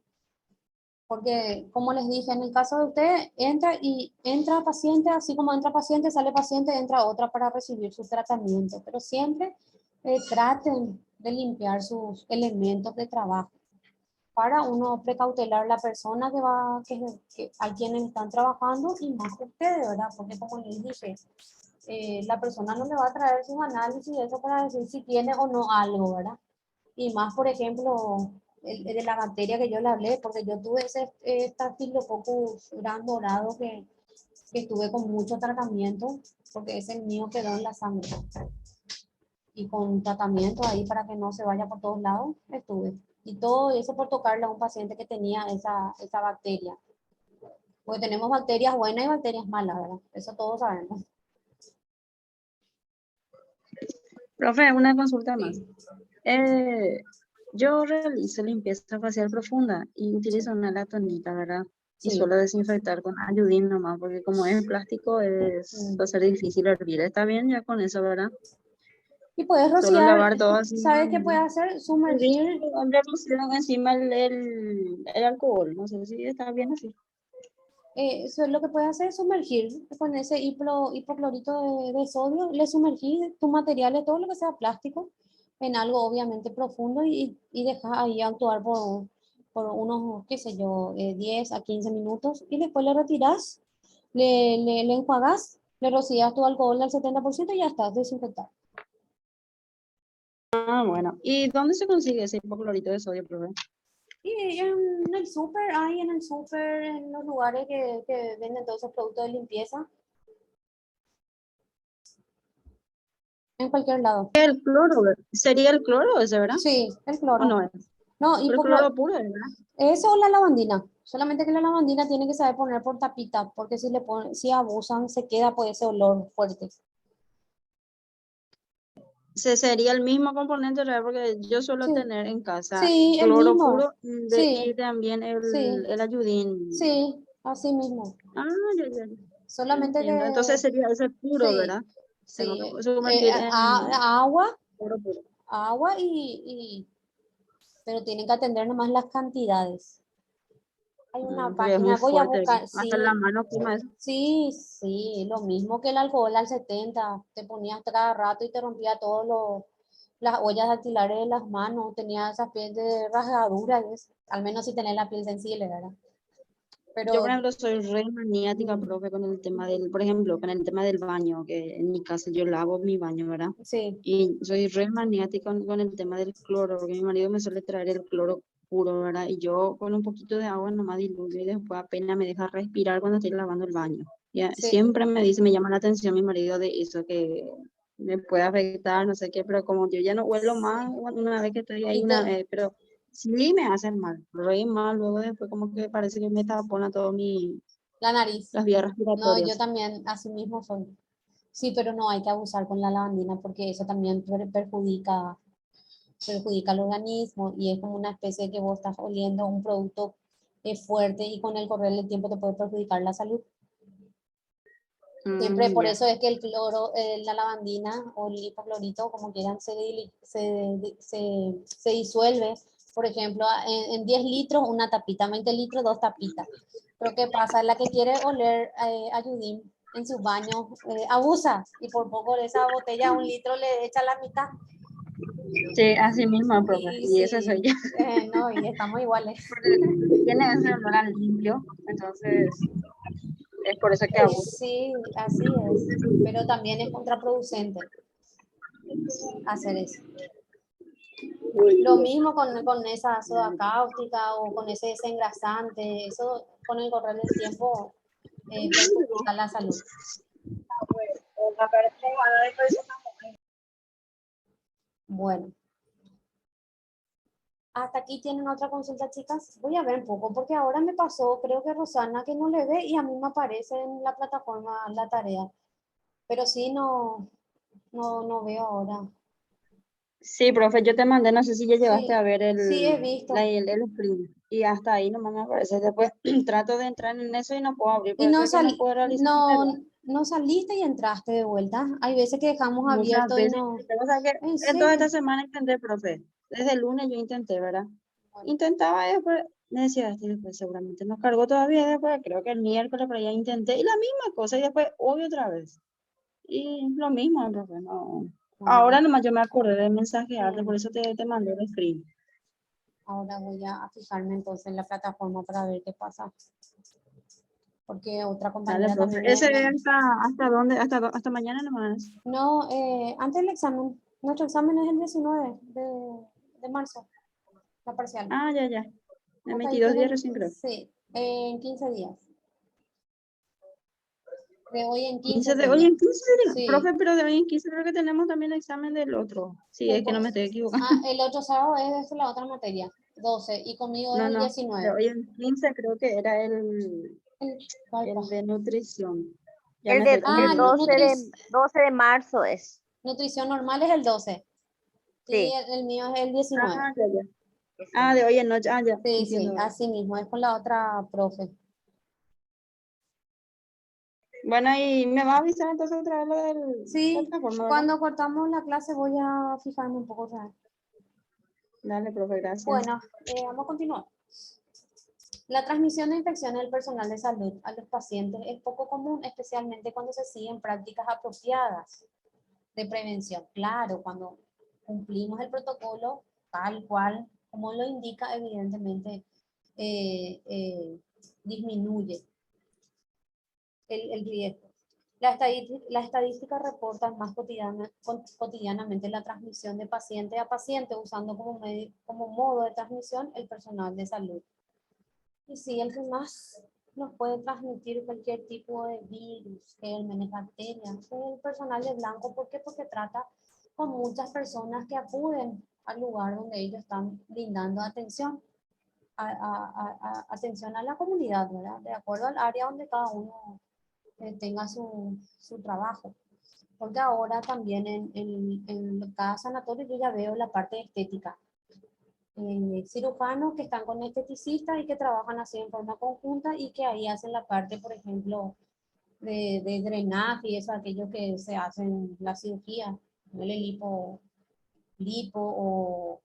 Porque, como les dije, en el caso de usted, entra paciente, así como entra paciente, sale paciente, entra otra para recibir su tratamiento. Pero siempre traten de limpiar sus elementos de trabajo para uno precautelar la persona a quienes están trabajando y más que ustedes, ¿verdad? Porque como les dije, la persona no le va a traer sus análisis y eso para decir si tiene o no algo, ¿verdad? Y más, por ejemplo, el de la bacteria que yo le hablé, porque yo tuve ese Staphylococcus gran dorado que estuve con mucho tratamiento, porque ese mío quedó en la sangre. Y con tratamiento ahí para que no se vaya por todos lados, estuve. Y todo eso por tocarle a un paciente que tenía esa bacteria. Porque tenemos bacterias buenas y bacterias malas, ¿verdad? Eso todos sabemos. Profe, una consulta más. Sí, Yo realizo limpieza facial profunda y utilizo una latonita, ¿verdad? Y sí. suelo desinfectar con ayudín nomás, porque como es plástico va a ser difícil hervir. Está bien ya con eso, ¿verdad? Y puedes Solo rociar, lavar todo así. ¿sabes qué puedes hacer? Sumergir. Le pusieron encima el alcohol. No sé si está bien así. Eso es lo que puedes hacer, sumergir con ese hipoclorito de sodio, le sumergís tus materiales, todo lo que sea plástico, en algo obviamente profundo y dejas ahí actuar por unos, qué sé yo, 10 a 15 minutos y después le retiras, le enjuagas, le rocías tu alcohol al 70% y ya estás desinfectado. Ah, bueno. ¿Y dónde se consigue ese hipoclorito de sodio, profe? Y en el súper, en los lugares que venden todos esos productos de limpieza, en cualquier lado. El cloro, ¿sería el cloro ese, verdad? Sí, el ¿O no cloro. es? No, Pero el cloro puro, ¿verdad? eso o la lavandina. Solamente que la lavandina tiene que saber poner por tapita, porque si abusan, se queda por ese olor fuerte. Sería el mismo componente, ¿verdad? Porque yo suelo Sí, tener en casa sí, el cloro mismo. puro y Sí, también sí, el ayudín. sí, así mismo. Ah, ya. Solamente Entiendo. Entonces que, sería ese puro, sí, ¿verdad? Tengo sí, que sumergir en agua, cloro puro. agua pero tienen que atender nomás las cantidades. Hay una Porque es muy página, voy a fuerte. buscar, Hasta la sí, mano quema eso. sí, sí, lo mismo que el alcohol al 70, te ponías cada rato y te rompía las ollas dactilares de las manos, tenía esas piel de rasgaduras, al menos si tenés la piel sensible, ¿verdad? Yo, por Pero, ejemplo, soy re maniática, mm, profe, con el tema por ejemplo, con el tema del baño, que en mi casa yo lavo mi baño, ¿verdad? sí, Y soy re maniática con el tema del cloro, porque mi marido me suele traer el cloro puro, ¿verdad? Y yo con un poquito de agua nomás diluyo y después apenas me deja respirar cuando estoy lavando el baño. Ya, sí, siempre me llama la atención mi marido de eso, que me puede afectar, no sé qué, pero como yo ya no huelo más sí. una vez que estoy ahí, Y te, pero Sí, me hacen mal, re mal, luego después como que parece que me tapona todo La nariz. las vías No, yo respiratorias. también, así mismo soy. Sí, pero no hay que abusar con la lavandina porque eso también perjudica al organismo y es como una especie de que vos estás oliendo un producto fuerte y con el correr del tiempo te puede perjudicar la salud. Siempre por Ya. eso es que el cloro, la lavandina o el hipoclorito, como quieran, se disuelve. Por ejemplo, en 10 litros, una tapita, 20 litros, dos tapitas. Pero ¿qué pasa? La que quiere oler ayudín en su baño abusa y por poco de esa botella, un litro le echa la mitad. Sí, así mismo, profe, Y y esa soy sí, yo. no, y estamos iguales. Porque tiene ese olor a limpio, entonces es por eso que abuso. Sí, así es. Pero también es contraproducente hacer eso. Lo mismo con esa soda cáustica o con ese desengrasante, eso con el correr del tiempo perjudica la salud. Bueno, hasta aquí tienen otra consulta, chicas. Voy a ver un poco, porque ahora me pasó, creo que Rosana, que no le ve y a mí me aparece en la plataforma la tarea. Pero sí, no veo ahora. Sí, profe, yo te mandé, no sé si ya llegaste Sí, a ver sí he la, visto. el screen, y hasta ahí nomás me aparece. Después trato de entrar en eso y no puedo abrir, Y por eso es que no puedo realizar mi tarea. no saliste y entraste de vuelta. Hay veces que dejamos Muchas abierto y veces, no. o sea que ¿En en toda esta serio? semana intenté, profe. Desde el lunes yo intenté, ¿verdad? Bueno, Intentaba y después me decía, este, después seguramente no cargó todavía, después creo que el miércoles por allá intenté y la misma cosa y después hoy otra vez. Y lo mismo, profe, no. bueno, Ahora nomás yo me acordé de mensajearte, por sí. eso te mandé el screen. Ahora voy a fijarme entonces en la plataforma para ver qué pasa. Porque otra Dale, compañera profe. también ¿Ese hasta dónde? Hasta mañana nomás. No, antes del examen. Nuestro examen es el 19 de marzo, la parcial. Ah, ya, ya. En Hasta ahí 22 días tienen, recién creo. sí, en 15 días. De hoy en 15 15 de hoy sería. en 15 días. Sí, Profe, pero de hoy en 15 creo que tenemos también el examen del otro. Sí, sí, es que no me estoy equivocando. el otro sábado es la otra materia, 12 y conmigo es No, el no. De 19. hoy en 15 creo que era ¿Cuál el de nutrición. Ya El me de estoy el Ah, 12 confundiendo. de, 12 de marzo es. nutrición normal es el 12 y Sí, el mío es el 19. Ah, ya, ya. Ah, de 19. hoy en noche. Ah, ya. Sí, sí, Entiendo ahora. así mismo, es con la otra profe. Bueno, y me va a avisar entonces otra vez lo la Sí, plataforma, ¿verdad? cuando cortamos la clase voy a fijarme un poco otra vez. Dale, profe, gracias. Bueno, vamos a continuar. La transmisión de infecciones del personal de salud a los pacientes es poco común, especialmente cuando se siguen prácticas apropiadas de prevención. Claro, cuando cumplimos el protocolo tal cual, como lo indica, evidentemente disminuye el riesgo. La estadística reporta más cotidianamente la transmisión de paciente a paciente usando como modo de transmisión el personal de salud. Y sí, el que más nos puede transmitir cualquier tipo de virus, gérmenes, bacterias, es el personal de blanco. ¿Por qué? Porque trata con muchas personas que acuden al lugar donde ellos están brindando atención, atención a la comunidad, ¿verdad? De acuerdo al área donde cada uno tenga su trabajo. Porque ahora también en cada sanatorio yo ya veo la parte estética, cirujanos que están con esteticistas y que trabajan así en forma conjunta y que ahí hacen la parte, por ejemplo, de drenaje y eso, aquellos que se hacen la cirugía, el lipo o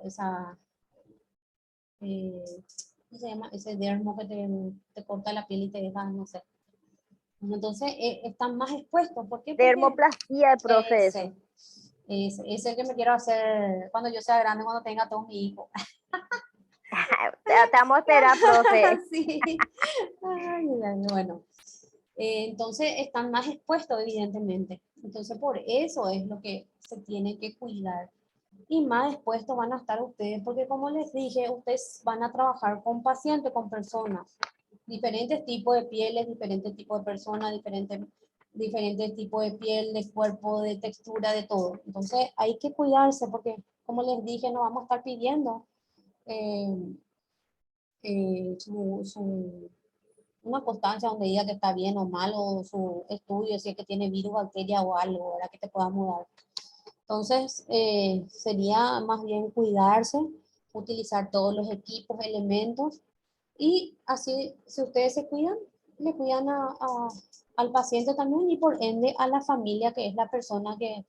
esa, ¿cómo se llama? Ese dermo que te corta la piel y te deja, no sé. Entonces, están más expuestos. ¿Por qué? Porque Dermoplastía, el profe, ese, eso. es el que me quiero hacer cuando yo sea grande, cuando tenga todos mis hijos. Te vamos a esperar, profe. Sí. Ay, bueno, entonces están más expuestos, evidentemente. Entonces, por eso es lo que se tiene que cuidar. Y más expuestos van a estar ustedes, porque como les dije, ustedes van a trabajar con pacientes, con personas, diferentes tipos de pieles, diferentes tipos de personas, diferentes tipos de piel, de cuerpo, de textura, de todo. Entonces, hay que cuidarse, porque como les dije, no vamos a estar pidiendo eh, una constancia donde diga que está bien o mal, o su estudio, si es que tiene virus, bacteria o algo, ¿verdad? Que te podamos dar. Entonces, sería más bien cuidarse, utilizar todos los equipos, elementos, y así, si ustedes se cuidan, le cuidan al paciente también y por ende a la familia, que es la persona que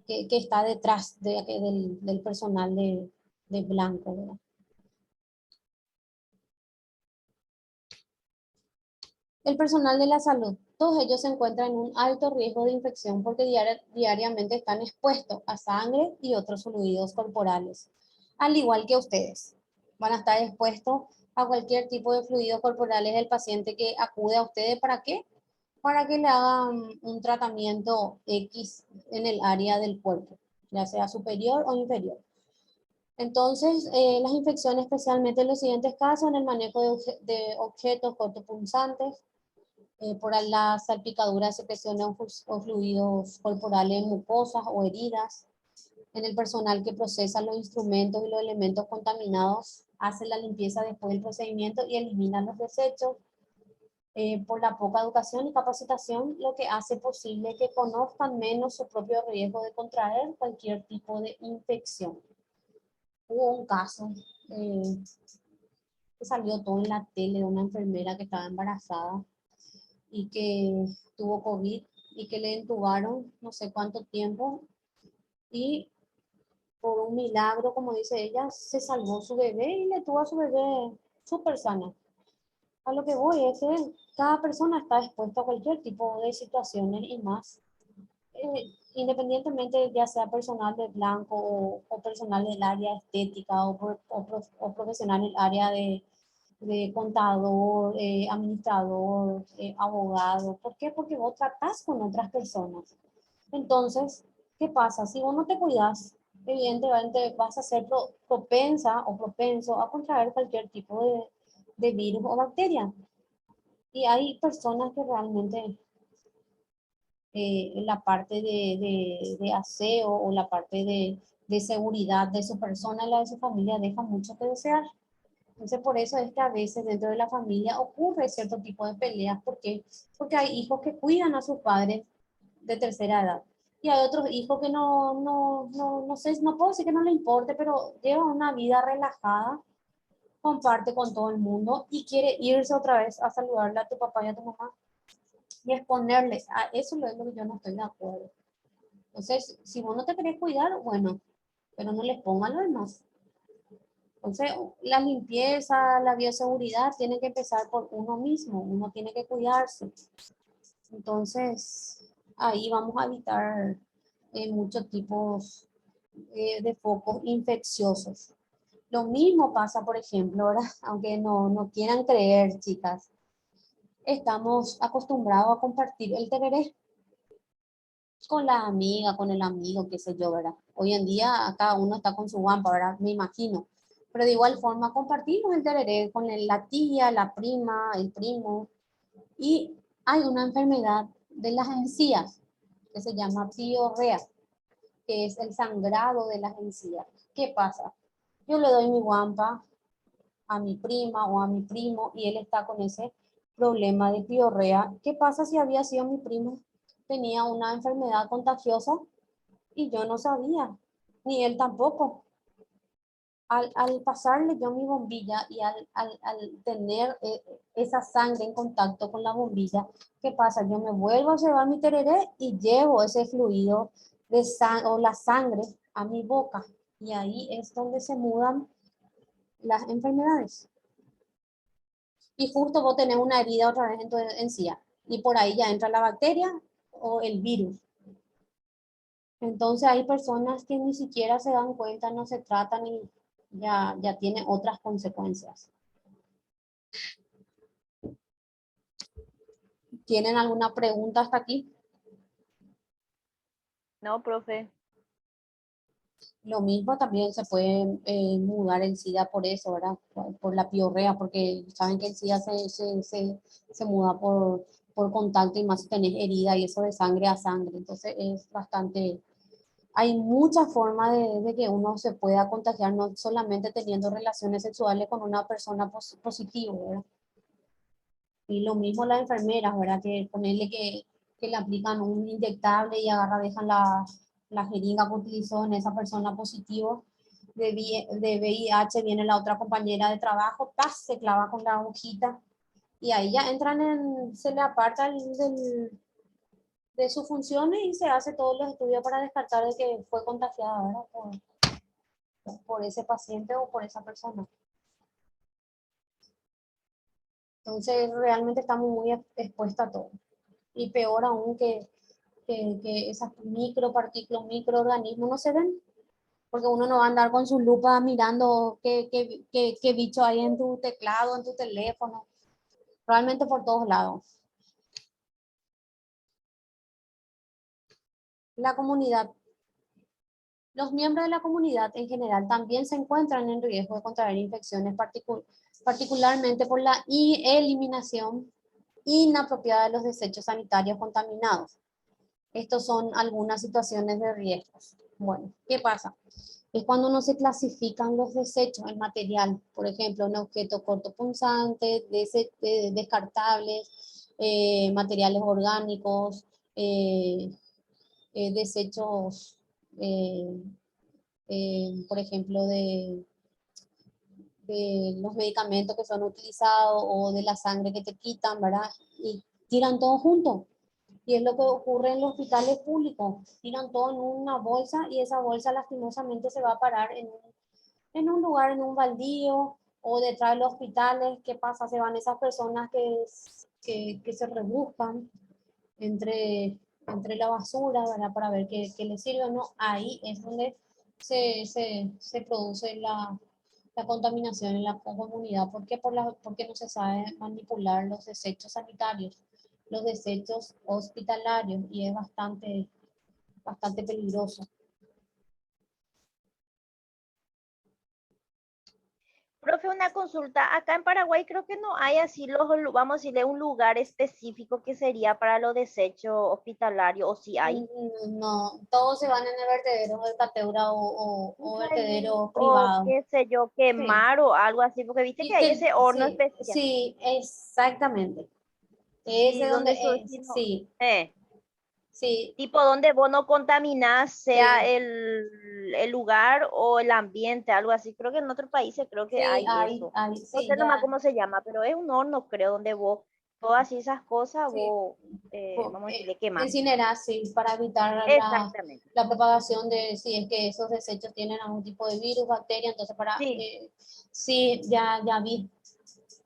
está detrás del personal de blanco, ¿verdad? El personal de la salud, todos ellos se encuentran en un alto riesgo de infección porque diariamente están expuestos a sangre y otros fluidos corporales, al igual que ustedes. Van a estar expuestos a cualquier tipo de fluidos corporales del paciente que acude a ustedes. ¿Para qué? Para que le hagan un tratamiento X en el área del cuerpo, ya sea superior o inferior. Entonces, las infecciones, especialmente en los siguientes casos, en el manejo de objetos cortopunzantes, por las salpicaduras, secreciones o fluidos corporales, mucosas o heridas. En el personal que procesa los instrumentos y los elementos contaminados, hace la limpieza después del procedimiento y elimina los desechos. Por la poca educación y capacitación, lo que hace posible que conozcan menos su propio riesgo de contraer cualquier tipo de infección. Hubo un caso que salió todo en la tele de una enfermera que estaba embarazada y que tuvo COVID y que le entubaron no sé cuánto tiempo y por un milagro, como dice ella, se salvó su bebé y le tuvo a su bebé súper sana. A lo que voy es que cada persona está expuesta a cualquier tipo de situaciones y más, independientemente ya sea personal de blanco o personal del área estética o profesional del área de contador, administrador, abogado. ¿Por qué? Porque vos tratás con otras personas. Entonces, ¿qué pasa? Si vos no te cuidas, evidentemente vas a ser propensa o propenso a contraer cualquier tipo de virus o bacteria. Y hay personas que realmente la parte de aseo o la parte de seguridad de su persona y la de su familia deja mucho que desear. Entonces, por eso es que a veces dentro de la familia ocurre cierto tipo de peleas. ¿Por qué? Porque hay hijos que cuidan a sus padres de tercera edad. Y hay otros hijos que no sé, no puedo decir que no le importe, pero llevan una vida relajada, comparte con todo el mundo y quiere irse otra vez a saludarle a tu papá y a tu mamá y exponerles. A eso es lo que yo no estoy de acuerdo. Entonces, si vos no te querés cuidar, bueno, pero no les pongan lo demás. Entonces, la limpieza, la bioseguridad tiene que empezar por uno mismo, uno tiene que cuidarse. Entonces, ahí vamos a evitar muchos tipos de focos infecciosos. Lo mismo pasa, por ejemplo, ahora, aunque no quieran creer, chicas, estamos acostumbrados a compartir el tereré con la amiga, con el amigo, qué sé yo, ¿verdad? Hoy en día cada uno está con su guampa, ¿verdad? Me imagino. Pero de igual forma compartimos el tereré con la tía, la prima, el primo. Y hay una enfermedad de las encías que se llama piorrea, que es el sangrado de las encías. ¿Qué pasa? Yo le doy mi guampa a mi prima o a mi primo y él está con ese problema de piorrea. ¿Qué pasa si había sido mi primo? Tenía una enfermedad contagiosa y yo no sabía, ni él tampoco. Al pasarle yo mi bombilla y al tener esa sangre en contacto con la bombilla, ¿qué pasa? Yo me vuelvo a llevar mi tereré y llevo ese fluido de o la sangre a mi boca. Y ahí es donde se mudan las enfermedades. Y justo vos tenés una herida otra vez en tu encía. Y por ahí ya entra la bacteria o el virus. Entonces hay personas que ni siquiera se dan cuenta, no se tratan y ya tiene otras consecuencias. ¿Tienen alguna pregunta hasta aquí? No, profe. Lo mismo también se puede mudar el SIDA por eso, ¿verdad? Por la piorrea, porque saben que el SIDA se muda por contacto y más si tenés herida y eso de sangre a sangre. Entonces es bastante hay muchas formas de que uno se pueda contagiar, no solamente teniendo relaciones sexuales con una persona positiva, ¿verdad? Y lo mismo las enfermeras, ¿verdad? Que ponerle que le aplican un inyectable y dejan la jeringa que utilizó en esa persona positivo de VIH, viene la otra compañera de trabajo, ¡tas! Se clava con la agujita y ahí ya se le aparta de sus funciones y se hace todos los estudios para descartar de que fue contagiada, ¿verdad? Por ese paciente o por esa persona. Entonces realmente estamos muy expuestos a todo. Y peor aún que esas micropartículas, microorganismos no se ven, porque uno no va a andar con su lupa mirando qué bicho hay en tu teclado, en tu teléfono, realmente por todos lados. La comunidad. Los miembros de la comunidad en general también se encuentran en riesgo de contraer infecciones, particularmente por la eliminación inapropiada de los desechos sanitarios contaminados. Estos son algunas situaciones de riesgos. Bueno, ¿qué pasa? Es cuando no se clasifican los desechos en material, por ejemplo, un objeto cortopunzante, descartables, materiales orgánicos, desechos, por ejemplo, de los medicamentos que son utilizados o de la sangre que te quitan, ¿verdad? Y tiran todo junto. Y es lo que ocurre en los hospitales públicos. Tiran todo en una bolsa y esa bolsa lastimosamente se va a parar en un lugar, en un baldío o detrás de los hospitales. ¿Qué pasa? Se van esas personas que se rebuscan entre la basura, ¿verdad? Para ver qué les sirve o no. Ahí es donde se produce la contaminación en la comunidad. ¿Por qué? Porque no se sabe manipular los desechos sanitarios, los desechos hospitalarios, y es bastante peligroso. Profe, una consulta. Acá en Paraguay creo que no hay así vamos a decirle, un lugar específico que sería para los desechos hospitalarios, o si hay. No, todos se van en el vertedero de Cateura o vertedero O privado. qué sé yo, Sí. quemar o algo así, porque viste que hay ese horno Sí, especial. sí, exactamente. Y Ese donde donde eso, es, sí, sí, tipo donde vos no contaminás, sea sí, el lugar o el ambiente, algo así. Creo que en otros países creo que sí, hay eso. No sí, sé nomás ya, cómo se llama, pero es un horno, creo, donde vos todas esas cosas, sí. vos, vamos a decirle, quemás. Incinerar, sí, para evitar Exactamente. la propagación de, si es que esos desechos tienen algún tipo de virus, bacteria, entonces Sí. sí, ya vi.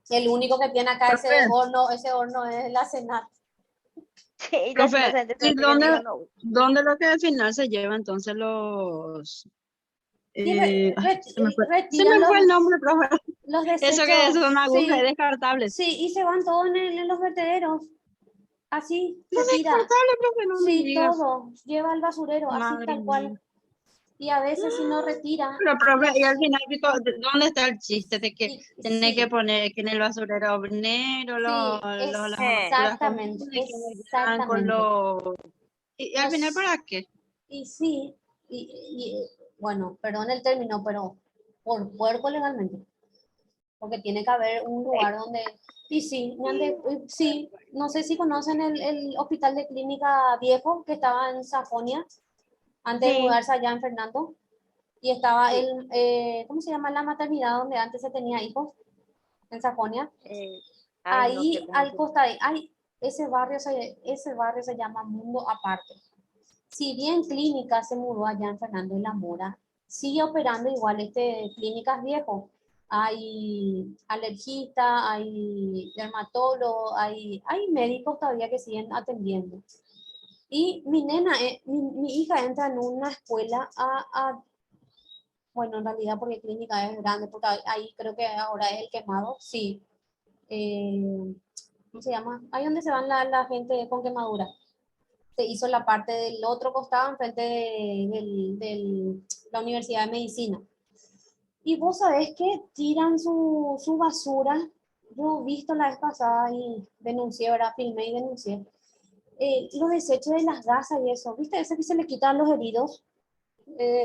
El único que tiene acá Profe, ese horno es la Senat. Sí, profe, lastimosamente ¿y que digo no. dónde lo que al final se lleva entonces ay, se Retiran me fue el nombre, profe. los Eso que son desechos, agujas sí, descartables. sí, y se van todos en los vertederos. Así Lo se tira. descartable, profe, no me Sí, digas. todo. Lleva al basurero, así Madre tal cual. mía. Y a veces si no retira, Pero, profe, y al los... final, ¿dónde está el chiste de que tenés que Sí, poner que en el basurero negro sí, las basuras exactamente, comunes, que en el blanco exactamente. ¿Y al final Los, para qué? y sí, bueno, perdón el término, pero por puerco legalmente. Porque tiene que haber un lugar donde... Y sí, sí, no sé si conocen el hospital de clínica viejo que estaba en Sajonia, antes de Sí, mudarse allá en Fernando. Y estaba sí. ¿cómo se llama la maternidad donde antes se tenía hijos? En Sajonia. eh, ay, no sé Ahí cómo al se llama. costado, ese barrio se llama Mundo Aparte. Si bien Clínica se mudó allá en Fernando de la Mora, sigue operando igual clínicas viejo. Hay alergistas, hay dermatólogos, hay médicos todavía que siguen atendiendo. Y mi hija entra en una escuela bueno, en realidad porque clínica es grande, porque ahí creo que ahora es el quemado, sí. Eh, ¿Cómo se llama? Ahí donde se van la gente con quemadura. Se hizo la parte del otro costado, enfrente de la Universidad de Medicina. Y vos sabés que tiran su basura. Yo he visto la vez pasada y denuncié, ¿verdad? Filmé y denuncié. Los desechos de las gasas y eso. ¿Viste ese que se le quitan a los heridos?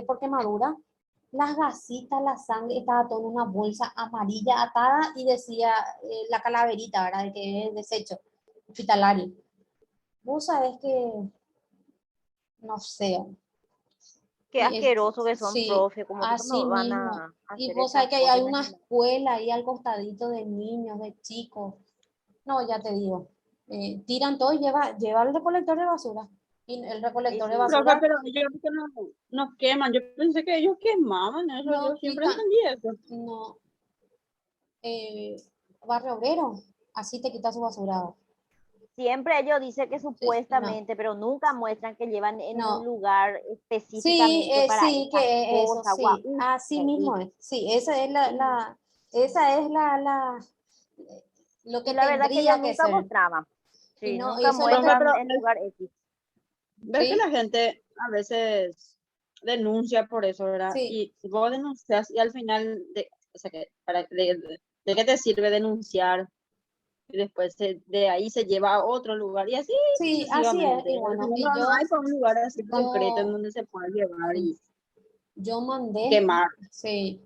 por quemadura. Las gasitas, la sangre, estaba todo en una bolsa amarilla atada y decía la calaverita, ¿verdad? De que es desecho hospitalario. Vos sabés que, no sé, Qué asqueroso que son, sí, profe, como que así no van mismo. a Y hacer vos sabés esas que hay cosas, una imagínate. escuela ahí al costadito de niños, de chicos. No, ya te digo, tiran todo y lleva el recolector de basura. Y el Y recolector de sí, Profe, basura pero ellos que no queman. Yo pensé que ellos quemaban eso. Yo no siempre quitan, entendí eso. no, eh, barrio obrero, así te quita su basurado. siempre ellos dicen que Sí, no, supuestamente, pero nunca muestran que llevan en un no. lugar Sí, específicamente para sí, esas que eso, cosas, sí, guau, así mismo terrible. es. Sí, esa es lo Y que la verdad que ellos tendría que nunca ser. mostraban, Y sí, no, nunca eso es lo Profe, que, muestran pero en lugar X. ves que sí, la gente a veces denuncia por eso, ¿verdad? sí, Y vos denuncias y al final, o sea, ¿de qué te sirve denunciar? Y después de ahí se lleva a otro lugar y así sí, así es. sucesivamente. Y Al bueno, final y no hay por un lugar así concreto en yo, donde se pueda llevar yo y mandé, quemar. sí,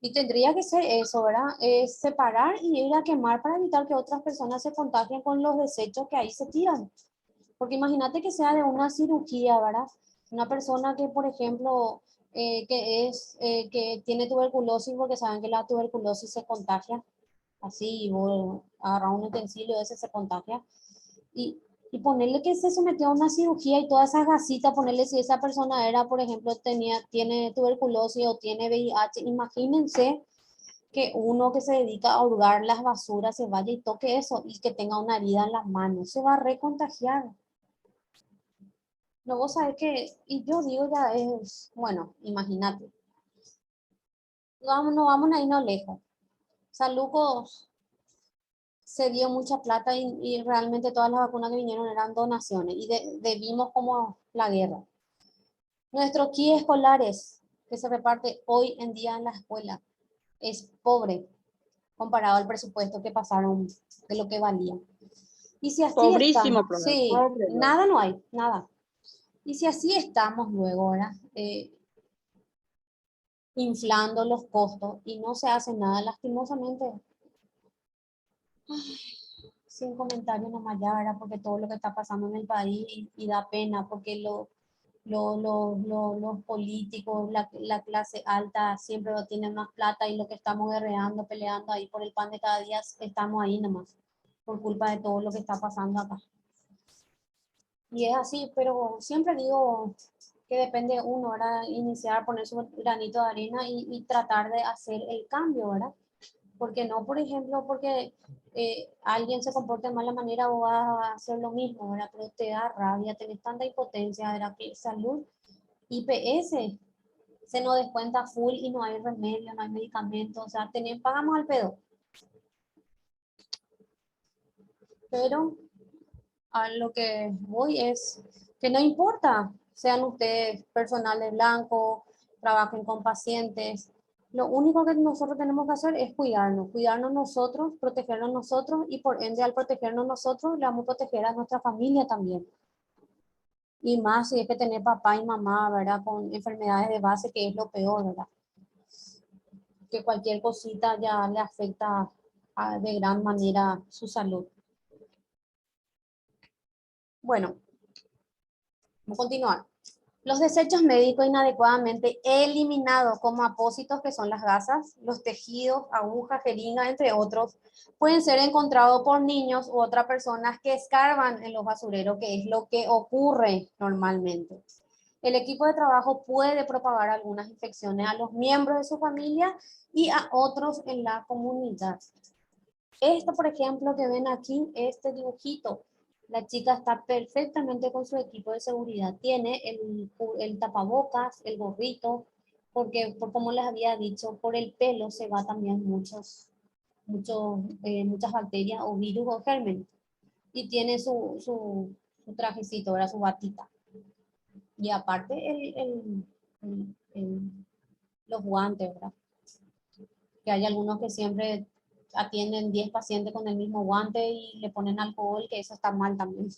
y tendría que ser eso, ¿verdad? Separar y ir a quemar para evitar que otras personas se contagien con los desechos que ahí se tiran. Porque imagínate que sea de una cirugía, ¿verdad? Una persona que, por ejemplo, que tiene tuberculosis, porque saben que la tuberculosis se contagia, así, y vos agarrar un utensilio ese se contagia, y, y ponerle que se sometió a una cirugía y todas esas gasitas, ponerle si esa persona era, por ejemplo, tiene tuberculosis o tiene VIH, imagínense que uno que se dedica a hurgar las basuras se vaya y toque eso y que tenga una herida en las manos, se va a recontagiar. No, vos sabés que, y yo digo ya es, bueno, imagínate, no vamos a irnos lejos. Salucos se dio mucha plata y realmente todas las vacunas que vinieron eran donaciones y vimos como la guerra. Nuestro kit escolares que se reparte hoy en día en la escuela es pobre comparado al presupuesto que pasaron de lo que valía. Y si así está, Pobrísimo, profe, sí, pobre. nada no hay, nada. Y si así estamos luego, ahora inflando los costos y no se hace nada, lastimosamente, sin comentarios nomás ya, ¿verdad? Porque todo lo que está pasando en el país y da pena, porque los políticos, la clase alta siempre tienen más plata y lo que estamos guerreando, peleando ahí por el pan de cada día, estamos ahí nomás, por culpa de todo lo que está pasando acá. Y es así, pero siempre digo que depende de uno, ¿verdad? Iniciar, poner su granito de arena y tratar de hacer el cambio, ¿verdad? Porque no, por ejemplo, porque alguien se comporte de mala manera o va a hacer lo mismo, ¿verdad? Pero te da rabia, tenés tanta impotencia, ¿verdad? Que salud, IPS, se nos descuenta full y no hay remedio, no hay medicamento, o sea, pagamos al pedo. Pero a lo que voy es que no importa, sean ustedes personales blancos, trabajen con pacientes, lo único que nosotros tenemos que hacer es cuidarnos nosotros, protegernos nosotros y por ende al protegernos nosotros le vamos a proteger a nuestra familia también. Y más si es que tener papá y mamá, ¿verdad? Con enfermedades de base, que es lo peor, ¿verdad? Que cualquier cosita ya le afecta de gran manera su salud. Bueno, vamos a continuar. Los desechos médicos inadecuadamente eliminados como apósitos, que son las gasas, los tejidos, agujas, jeringas, entre otros, pueden ser encontrados por niños u otras personas que escarban en los basureros, que es lo que ocurre normalmente. El equipo de trabajo puede propagar algunas infecciones a los miembros de su familia y a otros en la comunidad. Esto, por ejemplo, que ven aquí, este dibujito, la chica está perfectamente con su equipo de seguridad. Tiene el tapabocas, el gorrito, porque, como les había dicho, por el pelo se va también muchas bacterias o virus o gérmenes. Y tiene su trajecito, ¿verdad? Su batita. Y aparte el- los guantes, ¿verdad? Que hay algunos que siempre atienden 10 pacientes con el mismo guante y le ponen alcohol, que eso está mal también.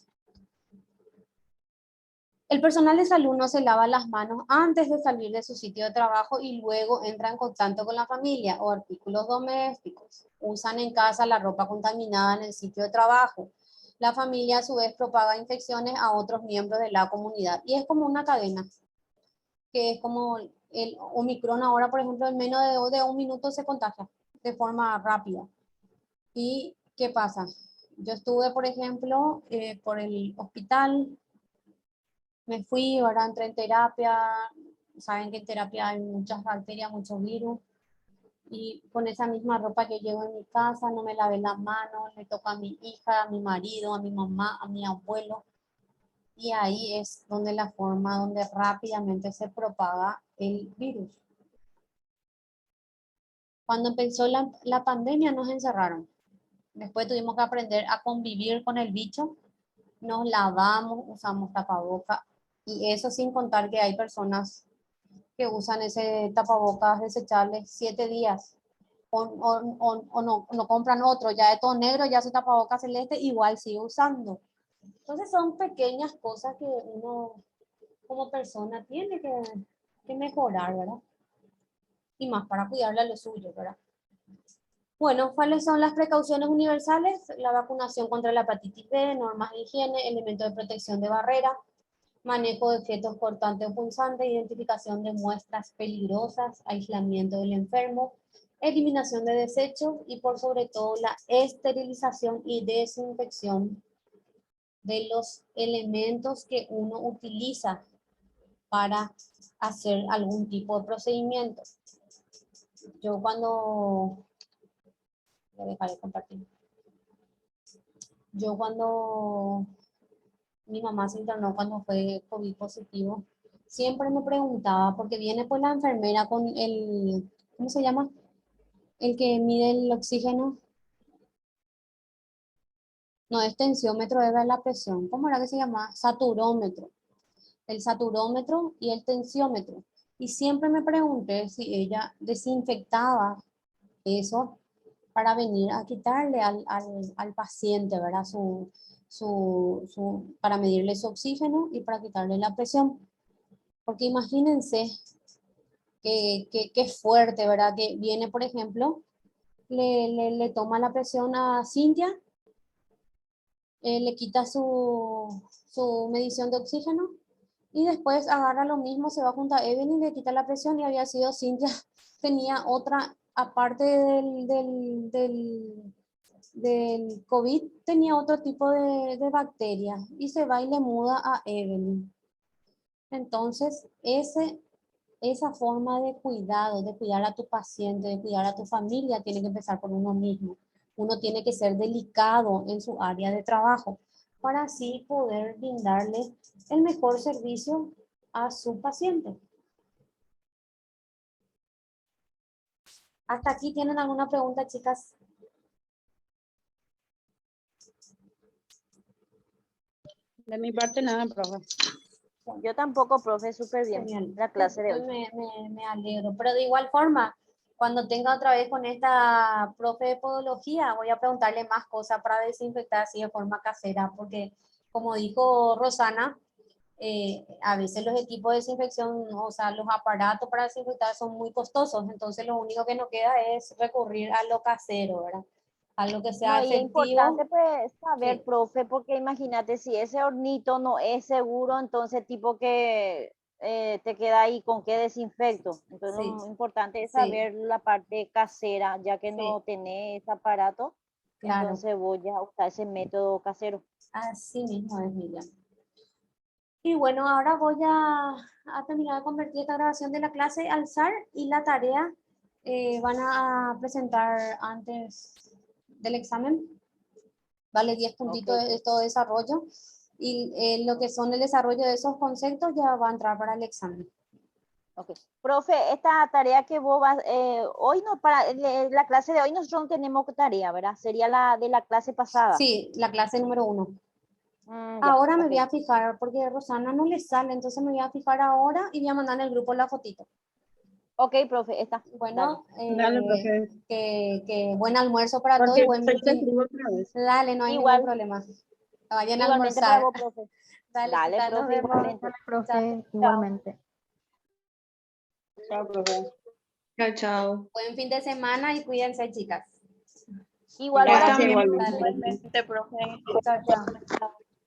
El personal de salud no se lava las manos antes de salir de su sitio de trabajo y luego entra en contacto con la familia o artículos domésticos. Usan en casa la ropa contaminada en el sitio de trabajo. La familia a su vez propaga infecciones a otros miembros de la comunidad. Y es como una cadena, que es como el Omicron ahora, por ejemplo, en menos de un minuto se contagia de forma rápida. ¿Y qué pasa? Yo estuve, por ejemplo, por el hospital, me fui, ahora entré en terapia, saben que en terapia hay muchas bacterias, muchos virus, y con esa misma ropa que llevo en mi casa, no me lavé las manos, le toca a mi hija, a mi marido, a mi mamá, a mi abuelo, y ahí es donde la forma donde rápidamente se propaga el virus. Cuando empezó la pandemia nos encerraron, después tuvimos que aprender a convivir con el bicho, nos lavamos, usamos tapaboca, y eso sin contar que hay personas que usan ese tapabocas desechable 7 días o no compran otro, ya de todo negro, ya su tapabocas celeste, igual sigue usando. Entonces son pequeñas cosas que uno como persona tiene que mejorar, ¿verdad? Y más para cuidarle a lo suyo, ¿verdad? Bueno, ¿cuáles son las precauciones universales? La vacunación contra la hepatitis B, normas de higiene, elementos de protección de barrera, manejo de objetos cortantes o punzantes, identificación de muestras peligrosas, aislamiento del enfermo, eliminación de desechos y por sobre todo la esterilización y desinfección de los elementos que uno utiliza para hacer algún tipo de procedimiento. Yo cuando... Voy a dejar de compartir. Yo cuando mi mamá se internó cuando fue COVID positivo, siempre me preguntaba, porque viene pues la enfermera con el, ¿cómo se llama? El que mide el oxígeno. No es tensiómetro, era la presión. ¿Cómo era que se llama? Saturómetro. El saturómetro y el tensiómetro. Y siempre me pregunté si ella desinfectaba eso para venir a quitarle al paciente, ¿verdad? Para medirle su oxígeno y para quitarle la presión. Porque imagínense que fuerte, ¿verdad? Que viene, por ejemplo, le toma la presión a Cintia, le quita su medición de oxígeno y después agarra lo mismo, se va junto a Evelyn, le quita la presión y había sido Cintia, tenía otra, aparte del COVID, tenía otro tipo de bacteria y se va y le muda a Evelyn. Entonces, esa forma de cuidado, de cuidar a tu paciente, de cuidar a tu familia, tiene que empezar por uno mismo. Uno tiene que ser delicado en su área de trabajo para así poder brindarle el mejor servicio a su paciente. ¿Hasta aquí tienen alguna pregunta, chicas? De mi parte nada, profe. Yo tampoco, profe, súper bien Genial. la clase de hoy. Me alegro, pero de igual forma, cuando tenga otra vez con esta profe de podología, voy a preguntarle más cosas para desinfectar así de forma casera, porque como dijo Rosana, a veces los equipos de desinfección, o sea, los aparatos para desinfectar son muy costosos, entonces lo único que nos queda es recurrir a lo casero, ¿verdad? A lo que sea No, y es efectivo. importante pues saber, Sí, profe, porque imagínate si ese hornito no es seguro, entonces tipo que te queda ahí con qué desinfecto. Entonces sí, lo importante es sí, saber la parte casera, ya que sí, no tenés ese aparato, claro. entonces voy a usar ese método casero. Así mismo es, Miriam. Y bueno, ahora voy a terminar de convertir esta grabación de la clase al SAR y la tarea van a presentar antes del examen. Vale 10 puntitos Ok, de todo desarrollo. Y lo que son el desarrollo de esos conceptos ya va a entrar para el examen. ok. Profe, esta tarea que vos vas, hoy no, para la clase de hoy nosotros no tenemos tarea, ¿verdad? Sería la de la clase pasada. Sí, la clase número 1. Ya, Ahora me ok. voy a fijar, porque a Rosana no le sale, entonces me voy a fijar ahora y voy a mandar en el grupo la fotito. Ok, profe, está. Dale. Bueno, Dale, profe. que buen almuerzo para todos y Porque buen te fin. escribo otra vez. Dale, no hay ningún Igual, problema. Vayan a igualmente para almorzar. vos, profe. Dale, chicas, nos profe, vemos. igualmente. Profe, igualmente. Chao, profe. Chao, chao. Buen fin de semana y cuídense, chicas. Igual para Gracias, ti. igualmente. Dale. Igualmente, profe. Chao, chao.